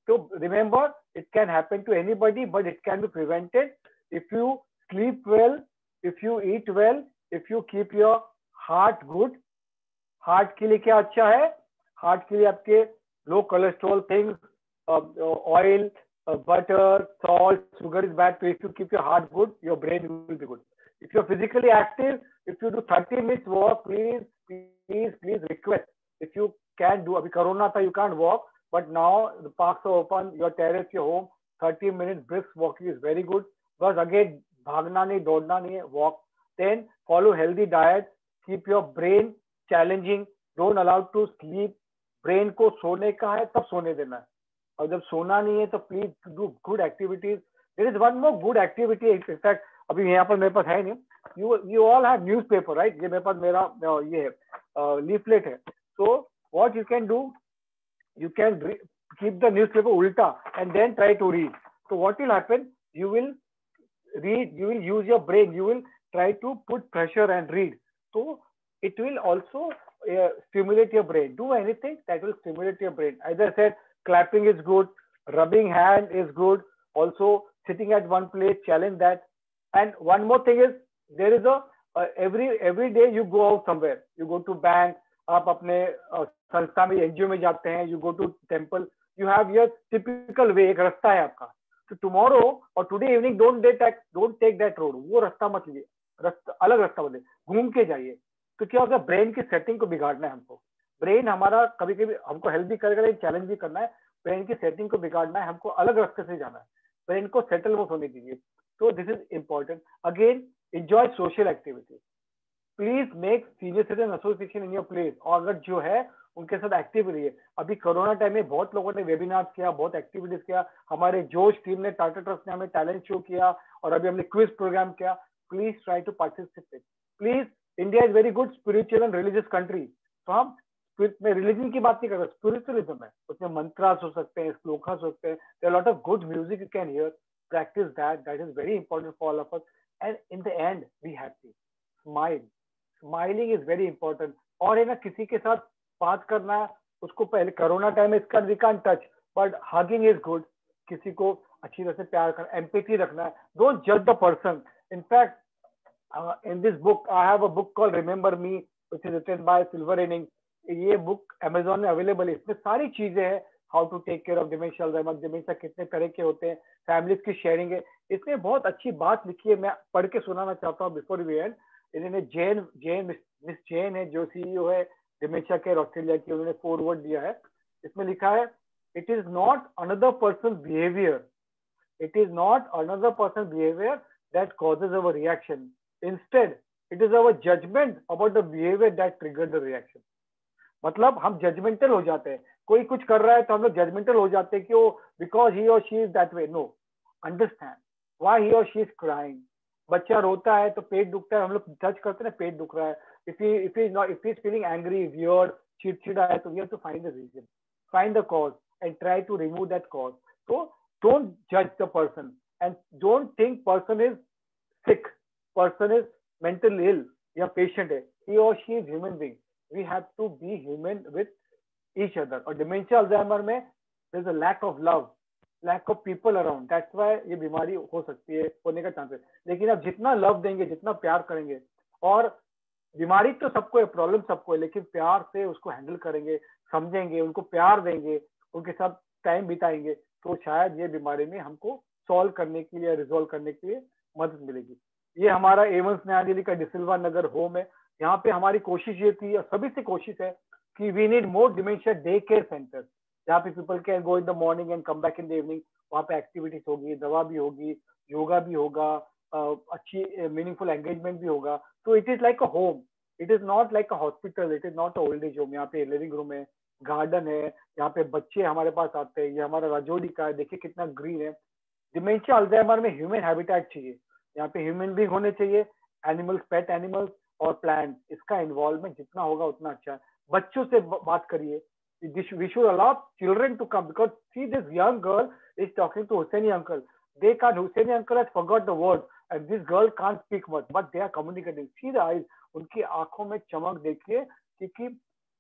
So remember, it can happen to anybody, but it can be prevented if you sleep well, if you eat well, if you keep your heart good. Heart के लिए क्या अच्छा है? Heart के लिए आपके low cholesterol things, oil, butter, salt, sugar is bad. So if you keep your heart good, your brain will be good. If you're physically active, if you do 30 minutes walk, please request. If you can do, abhi corona tha, you can't walk, but now the parks are open, your terrace, your home, 30 minutes brisk walking is very good, because again भागना नहीं, दौड़ना नहीं है, walk. Then follow healthy diet, keep your brain challenging, don't allow to sleep. Brain को सोने का है तब सोने देना है, और जब सोना नहीं है तो please do good activities. There is one more good activity, in fact अभी यहाँ पर मेरे पास है नहीं, you all have newspaper, right? ये मेरे पास मेरा ये है लीफलेट है. So what you can do, you can keep the newspaper ulta and then try to read. So what will happen? You will read, you will use your brain, you will try to put pressure and read. So it will also stimulate your brain. Do anything that will stimulate your brain. As I said, clapping is good, rubbing hand is good, also sitting at one place, challenge that. And one more thing is, there is a every day you go out somewhere, you go to bank, आप अपने संस्था में NGO में जाते हैं, you go to temple, you have your typical way, एक रास्ता है आपका. So tomorrow or today evening don't take that road, वो रास्ता मत लीजिए, अलग रास्ता बदले, घूम के जाइए. तो क्या होगा, ब्रेन की सेटिंग को बिगाड़ना है हमको. ब्रेन हमारा कभी कभी हमको हेल्प भी करेगा, चैलेंज भी करना है. ब्रेन की सेटिंग को बिगाड़ना है, हमको अलग रास्ते से जाना है. ब्रेन को सेटल मत होने दीजिए. तो this is important. Again, enjoy social activity. Please make senior citizen association in your place, और अगर जो है उनके साथ एक्टिव रहिए. अभी कोरोना टाइम में बहुत लोगों ने वेबिनार्स किया, बहुत एक्टिविटीज किया. हमारे जोश टीम ने, टाटा ट्रस्ट ने हमें टैलेंट शो किया, और अभी हमने क्विज प्रोग्राम किया. Please try to participate. Please, India is very good spiritual and religious country. तो हम में रिलीजन की बात नहीं कर रहे, स्पिरिचुअलिज्म है. उसमें मंत्रास हो सकते हैं, श्लोकास हो सकते हैं. There are lot of good music you can hear. Practice that. That is very important for all of us. And in the end, be happy. Smile. Smiling is very important. और है ना, किसी के साथ बात करना, उसको पहले कोरोना टाइम में इसका we can't touch, but hugging is good. किसी को अच्छी तरह से प्यार करना, empathy रखना. Don't judge the person. In fact, in this book, I have a book called Remember Me, which is written by Silver Inning. ये बुक Amazon में अवेलेबल है. इसमें सारी चीजें हैं. How to take care of dementia, Alzheimer, dementia कितने तरह के होते हैं, फैमिलीज की शेयरिंग है. इसमें बहुत अच्छी बात लिखी है, मैं पढ़ के सुनाना चाहता हूँ बिफोर वी एंड. इन्होंने मिस जैन है जो सीईओ है डिमेंशिया केयर ऑस्ट्रेलिया की, उन्होंने फॉरवर्ड दिया है. इसमें लिखा है, it is not another person behaviour, it is not another person behaviour that causes our reaction. Instead it is our judgement about the behaviour that trigger the reaction. मतलब हम judgemental हो जाते हैं. कोई कुछ कर रहा है तो हम लोग जजमेंटल हो जाते हैं कि वो बिकॉज ही और she is that way. No, understand why he और शी इज क्राइंग. बच्चा रोता है तो पेट दुखता है, हम लोग जज करते हैं ना, पेट दुख रहा है. If he is feeling angry, weird, चिड़चिड़ा है, तो we have to find the reason, find the cause and try to remove that cause. तो डोंट जज the person and don't think person is sick, person is mental ill या patient है. He और she is human being. We have to be human with each other. और dementia Alzheimer में there is a lack of love, lack of people around. That's why ये बीमारी हो सकती है, होने का चांसेस. लेकिन आप जितना लव देंगे, जितना प्यार करेंगे, और बीमारी तो सबको है, प्रॉब्लम सबको है, लेकिन प्यार से उसको हैंडल करेंगे, समझेंगे, उनको प्यार देंगे, उनके साथ टाइम बिताएंगे, तो शायद ये बीमारी में हमको सॉल्व करने के लिए, रिजोल्व करने के लिए मदद मिलेगी. ये हमारा एवंस न्यायालय का डिसिल्वा नगर होम है. यहाँ पे हमारी कोशिश ये थी, और सभी से कोशिश है, कि we need more dementia day care centers, जहाँ पे people can go in the morning and come back in the evening. वहाँ पे एक्टिविटीज होगी, दवा भी होगी, योगा भी होगा, अच्छी मीनिंगफुल एंगेजमेंट भी होगा. तो it is like a home, it is not like a hospital, it is not a old age home. यहाँ पे लिविंग रूम है, गार्डन है, यहाँ पे बच्चे हमारे पास आते हैं. ये हमारा राजौरी का है, देखिए कितना ग्रीन है. डिमेंशिया अल्जाइमर में ह्यूमन हैबिटेट चाहिए. यहाँ पे ह्यूमन बीइंग होने चाहिए, एनिमल्स, पेट एनिमल्स और प्लांट. इसका इन्वॉल्वमेंट जितना होगा उतना अच्छा है. बच्चों से बात करिए. We should allow children to come, because see, this young girl is talking to Hussaini uncle. Hussaini uncle has forgot the word, and this girl can't speak much, but they are communicating. See the eyes, उनकी आंखों में चमक देखिए, क्योंकि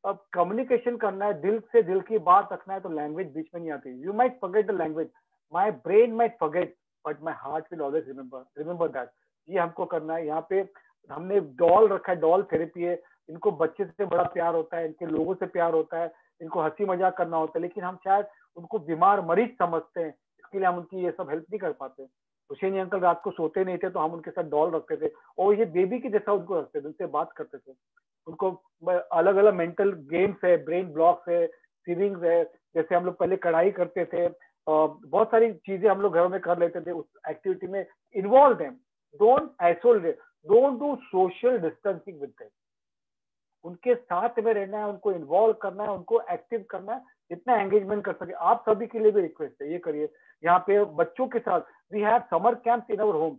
अब communication करना है, दिल से दिल की बात रखना है, तो लैंग्वेज बीच में नहीं आती. You might forget the language, my brain might forget, but my heart will always remember that. ये हमको करना है. यहाँ पे हमने डॉल रखा है, डॉल थेरेपी है. इनको बच्चे से बड़ा प्यार होता है, इनके लोगों से प्यार होता है, इनको हंसी मजाक करना होता है, लेकिन हम शायद उनको बीमार मरीज समझते हैं, इसके लिए हम उनकी ये सब हेल्प नहीं कर पाते. हुसैनी अंकल रात को सोते नहीं थे, तो हम उनके साथ डॉल रखते थे, और ये बेबी की जैसा उनको रखते थे, उनसे बात करते थे. उनको अलग अलग मेंटल गेम्स है, ब्रेन ब्लॉक्स है, सीविंग्स है. जैसे हम लोग पहले कढ़ाई करते थे, बहुत सारी चीजें हम लोग घरों में कर लेते थे, उस एक्टिविटी में involve them, don't isolate, don't do social distancing with them. उनके साथ में रहना है, उनको इन्वॉल्व करना है, उनको एक्टिव करना है, जितना एंगेजमेंट कर सके। आप सभी के लिए भी रिक्वेस्ट है, ये करिए। यहाँ पे बच्चों के साथ we have summer camps in our home,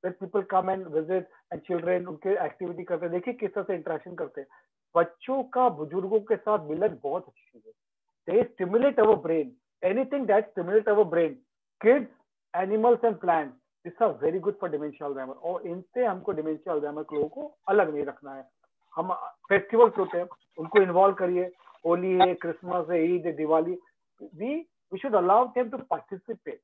where people come and visit and children उनके एक्टिविटी करते हैं। देखिए किस तरह से इंटरेक्शन करते हैं। बच्चों का बुजुर्गों के साथ मिलन बहुत अच्छी चीज है। They stimulate our brain. Anything that stimulates our brain, kids, animals and plants, these are very good for dementia Alzheimer. और इनसे हमको dementia Alzheimer के लोगों को अलग नहीं रखना है। हम फेस्टिवल्स होते हैं, उनको इन्वॉल्व करिए। होली है, क्रिसमस है, ईद है, Diwali, we should allow them to participate.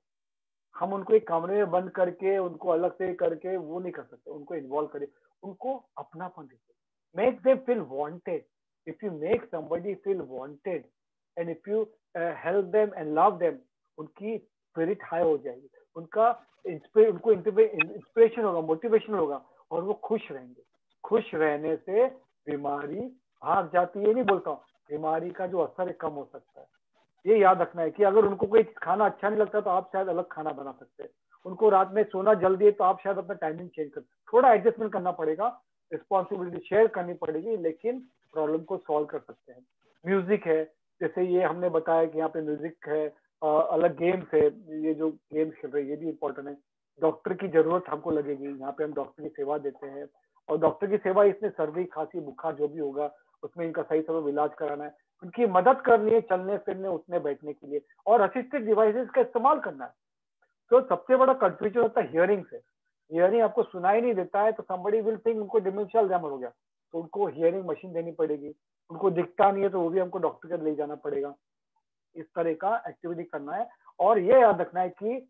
हम उनको एक कमरे में बंद करके, उनको अलग से करके वो नहीं कर सकते। उनको इन्वॉल्व करिए, उनको अपनापन दीजिए, make them feel wanted. If you make somebody feel wanted and if you help them and love them, उनकी स्पिरिट हाई हो जाएगी, उनको इंस्पिरेशन होगा, मोटिवेशन होगा, और वो खुश रहेंगे। खुश रहने से बीमारी भाग जाती है। नहीं बोलता हूँ, बीमारी का जो असर है कम हो सकता है। ये याद रखना है कि अगर उनको कोई खाना अच्छा नहीं लगता तो आप शायद अलग खाना बना सकते हैं। उनको रात में सोना जल्दी है तो आप शायद अपना टाइमिंग चेंज कर सकते। थोड़ा एडजस्टमेंट करना पड़ेगा, रिस्पॉन्सिबिलिटी शेयर करनी पड़ेगी, लेकिन प्रॉब्लम को सॉल्व कर सकते हैं। म्यूजिक है, जैसे ये हमने बताया कि यहाँ पे म्यूजिक है, अलग गेम्स है, ये जो गेम्स खेल रहे हैं ये भी इम्पोर्टेंट है। डॉक्टर की जरूरत हमको लगेगी, यहाँ पे हम डॉक्टर की सेवा देते हैं, और डॉक्टर की सेवा इसमें सर्दी खांसी बुखार जो भी होगा उसमें इनका सही समय इलाज कराना है, उनकी मदद करनी है चलने फिरने उठने बैठने के लिए, और असिस्टेड डिवाइसेस का इस्तेमाल करना है। तो सबसे बड़ा कंफ्यूजन होता है हियरिंग से। हियरिंग आपको सुनाई नहीं देता है तो somebody will think उनको डिमेंशिया अल्जाइमर हो गया, तो उनको हियरिंग मशीन देनी पड़ेगी। उनको दिखता नहीं है तो वो भी हमको डॉक्टर के ले जाना पड़ेगा। इस तरह का एक्टिविटी करना है, और ये याद रखना है कि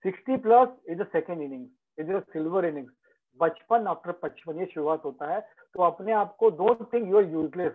60+ is a second innings, is a silver innings. बचपन आफ्टर 55 ये शुरुआत होता है। तो अपने आप को don't think you are useless,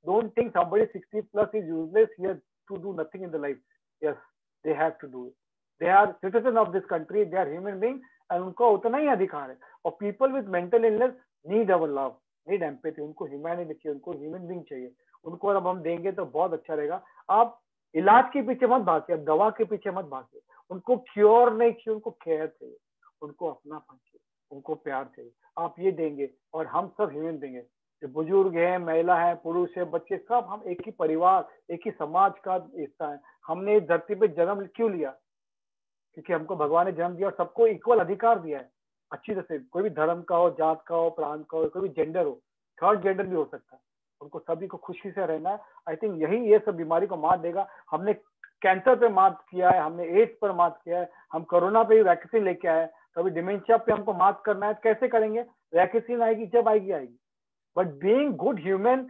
don't think somebody 60+ is useless here to do nothing in the life. Yes, they have to do it. They are citizen of this country, they are human being, and उनको उतना ही अधिकार है। और people with mental illness need our love, need empathy, उनको humanity चाहिए, उनको human being चाहिए। उनको अब हम देंगे तो बहुत अच्छा रहेगा। आप इलाज के पीछे मत भागिए, आप दवा के पीछे मत भागिए। उनको क्योर नहीं चाहिए, उनको केयर चाहिए, उनको अपनापन चाहिए, उनको प्यार चाहिए। आप ये देंगे और हम सब ह्यूमन देंगे, जो बुजुर्ग है, महिला है, पुरुष है, बच्चे, सब हम एक ही परिवार, एक ही समाज का हिस्सा है। हमने इस धरती पे जन्म क्यों लिया? क्योंकि हमको भगवान ने जन्म दिया और सबको इक्वल अधिकार दिया है अच्छी तरह से। कोई भी धर्म का हो, जात का हो, प्रांत का हो, कोई भी जेंडर हो, थर्ड जेंडर भी हो सकता है। उनको सभी को खुशी से रहना है। आई थिंक यही ये सब बीमारी को मात देगा। हमने कैंसर पे मात किया है, हमने एड्स पर मात किया है, हम कोरोना पे वैक्सीन लेके आए, कभी डिमेंशिया पे हमको मात करना है। कैसे करेंगे? वैक्सीन आएगी जब आएगी। But being good human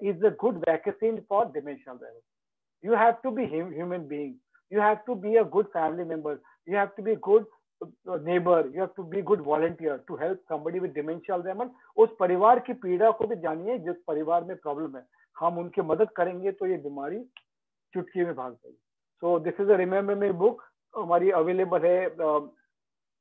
is a good vaccine for dementia. You have to be human being. You have to be a good family member. You have to be a good neighbor. You have to be a good volunteer to help somebody with dementia Alzheimer. उस परिवार की पीड़ा को भी जानिए जिस परिवार में प्रॉब्लम है। हम उनकी मदद करेंगे तो ये बीमारी चुटकी में भाग जाएगी। So this is a remember me book, हमारी अवेलेबल है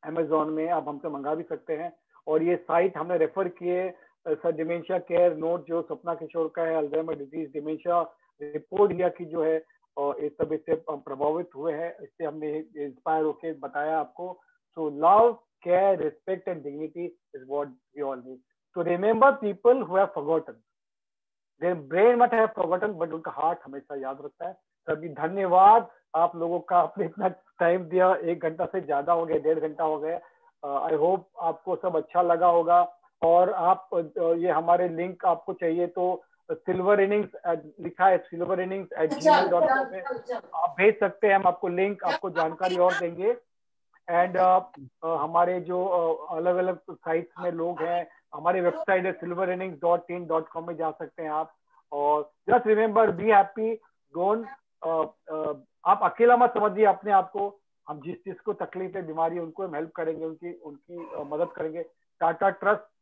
Amazon में, आप हमसे मंगा भी सकते हैं। और ये साइट हमने रेफर किए सर, डिमेंशिया केयर नोट जो सपना किशोर का है, Alzheimer disease dementia report India की जो है, और इस सब इससे प्रभावित हुए हैं, इससे हमने इंस्पायर होके बताया आपको। So love, care, respect and dignity is what we all need. So remember people who have forgotten, their brain might have forgotten, but उनका हार्ट हमेशा याद रखता है। सभी धन्यवाद आप लोगों का, आपने इतना टाइम दिया, 1 घंटा से ज्यादा हो गया, 1.5 घंटा हो गया। आई होप आपको सब अच्छा लगा होगा। और आप ये हमारे लिंक आपको चाहिए तो सिल्वर इनिंग्स लिखा है, silverinnings@gmail.com पे आप भेज सकते हैं। हम आपको लिंक, आपको जानकारी और देंगे। एंड हमारे जो अलग अलग साइट्स में लोग हैं, हमारी वेबसाइट है silverinnings.in.com में जा सकते हैं आप। और just remember, be happy, don't, आप अकेला मत समझिए अपने आप को। हम जिस को तकलीफ है, बीमारी, उनको हम हेल्प करेंगे, उनकी मदद करेंगे। टाटा ट्रस्ट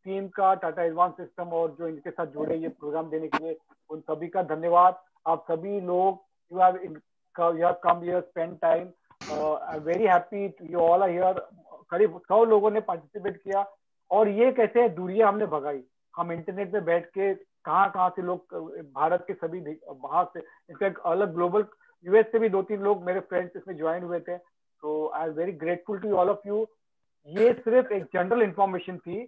टीम का, टाटा एडवांस सिस्टम और जो इनके साथ जुड़े ये प्रोग्राम देने के लिए, उन सभी का धन्यवाद। आप सभी लोग you have come here, spend time, I am very happy you all are here. करीब 100 लोगों ने पार्टिसिपेट किया। और ये कैसे दूरियां हमने भगाई, हम इंटरनेट पे बैठ के कहाँ से लोग, भारत के सभी बाहर से, इनफैक्ट अलग ग्लोबल यूएस से भी 2-3 लोग मेरे फ्रेंड्स इसमें ज्वाइन हुए थे, तो I am very grateful to all of you. ये सिर्फ एक जनरल इंफॉर्मेशन थी,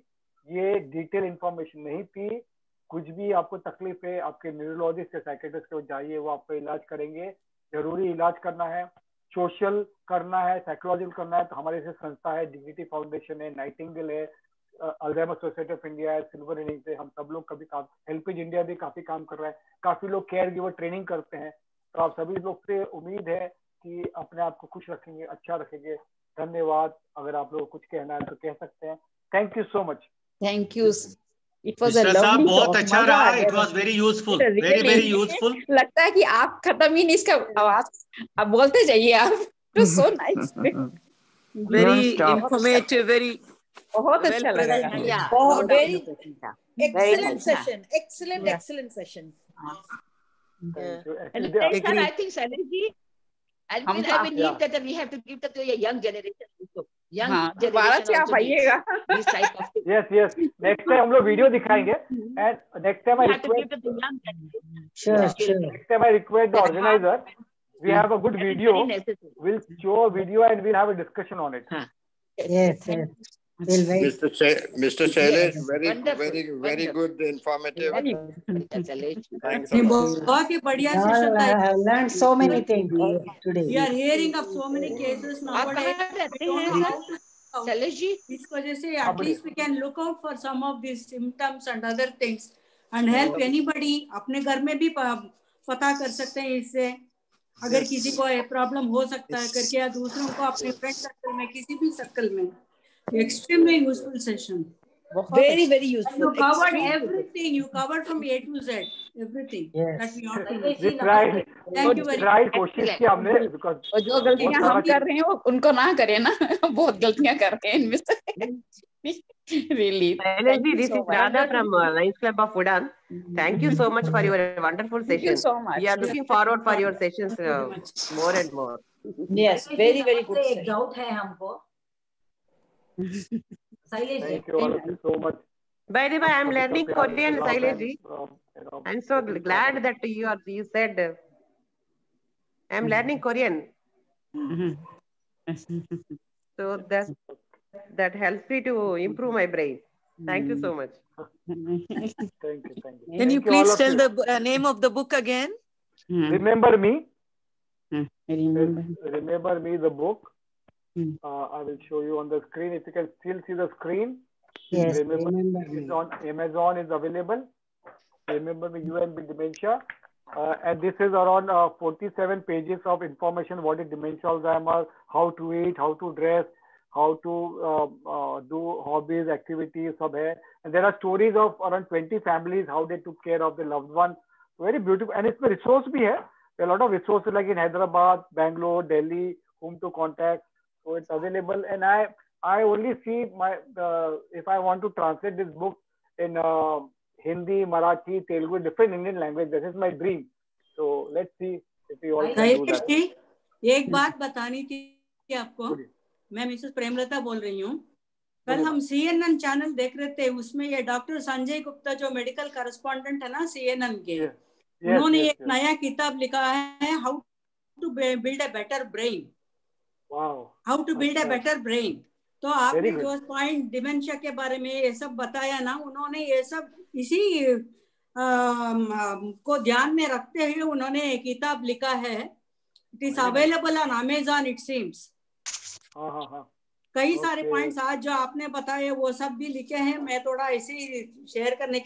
ये डिटेल इंफॉर्मेशन नहीं थी। कुछ भी आपको तकलीफ है, आपके न्यूरोलॉजिस्ट या साइकेट्रिस्ट के जाइए, वो आपको इलाज करेंगे। जरूरी इलाज करना है, सोशल करना है, साइकोलॉजिकल करना है, तो हमारे से संस्था है, डिग्निटी फाउंडेशन है, नाइटिंगेल है, अल्जाइमर सोसाइटी ऑफ इंडिया है, सिल्वर इनिंग्स है, हम सब लोग कभी काम, हेल्पेज इंडिया भी काफी काम कर रहा है, काफी लोग केयर गिवर ट्रेनिंग करते हैं। तो आप सभी लोग से उम्मीद है कि अपने आप को खुश रखेंगे, अच्छा रखेंगे। धन्यवाद। अगर आप लोग कुछ कहना है तो कह सकते हैं। Thank you so much. Thank you. It was a Mishra साहब lovely बहुत talk. अच्छा मजा रहा, आ गया इट वाज था। Very useful, Really, very very useful. लगता है कि आप खत्म ही नहीं, इसका आवाज आप बोलते जाइए आप। तो so nice, Very informative, very बहुत well अच्छा लगा। presented. Yeah, बहुत no very doubt. excellent nice. session. Excellent, Yeah. excellent session. Thank you. And Actually, next time, Agree. I think Shailesh I हम believe Yeah. that we have to give that to a young generation also. Young हाँ, दोबारा generation से आप also needs आइएगा। this type of thing. yes, yes. Next time हम लोग video दिखाएंगे, and next time I We have to give request, that to young generation. Sure, Skill. sure. next time I request the organizer, we have a good That is video. very necessary. We'll show a video and we'll have a discussion on it. Yes, yes. We'll wait. Mr. Shailesh, Yes, very, wonderful, very wonderful. good, informative. Very good, Shailesh. Thank ये you so much. बहुत ही बढ़िया Now session था। I have learned so many things We today. are hearing of so many cases आप nowadays. कहाँ रहते We don't हैं know sir? how to out. Shailesh जी? इस वजह से हाँ, at least we can look out for some of these symptoms and other things and help anybody. अपने घर में भी पता कर सकते हैं इससे, अगर किसी को प्रॉब्लम हो सकता है करके, या दूसरों को अपने फ्रेंड सर्कल में, किसी भी सर्कल में। Extremely useful session. Very, very useful. You covered everything. You covered from A to Z. Everything that we ought to know. We tried. Thank you very tried much. कोशिश की हमने, because और जो गलतियां बहुत हम सारा कर रहे हैं वो उनको ना करें ना। बहुत गलतियां कर रहे हैं इनमें से। Really. Thank you This so is much. Radha from Lions Club of Udan. Thank you so much for your wonderful Thank you session. so much. We are looking forward for your sessions more and more. Yes, very, very good. एक doubt है हमको। Shailesh ji, Thank you all of you so much. By the way, I am learning Professor Korean, Pyar, Shailesh ji. I'm so glad that you said I am learning Korean. So that helps me to improve my brain. Thank you so much. Thank you. Can you Thank all please of tell you. the name of the book again? Remember Me? Remember. Remember Me, the book. I will show you on the screen. If you can still see the screen. yes, Remember remember Me is me. on Amazon, is available. Remember Me, UNB Dementia. And this is around 47 pages of information. What is dementia, Alzheimer's, how to eat, how to dress, how to do hobbies, activities, sab hai. And there are stories of around 20 families, how they took care of their loved ones. Very beautiful. And it's a resource bhi hai. There are a lot of resources like in Hyderabad, Bangalore, Delhi, whom to contact. So it's available. And I only see if I want to translate this book in Hindi, Marathi, Telugu, different Indian language. This is my dream. So let's see if we all can do that. एक बात बतानी थी आपको, मैं Mrs Premlata बोल रही हूँ। कल हम CNN चैनल देख रहे थे, उसमें ये डॉक्टर संजय गुप्ता जो मेडिकल करेस्पॉन्डेंट है ना CNN के, उन्होंने एक नया किताब लिखा है, how to build a better brain. How to build a better brain. तो आपने जो पॉइंट डिमेंशिया के बारे में ये सब बताया ना, उन्होंने ये सब इसी को ध्यान में रखते हुए उन्होंने एक किताब लिखा है। It is available on Amazon it seems. कई सारे पॉइंट्स आज जो आपने बताए वो सब भी लिखे हैं। मैं थोड़ा ऐसे ही शेयर करने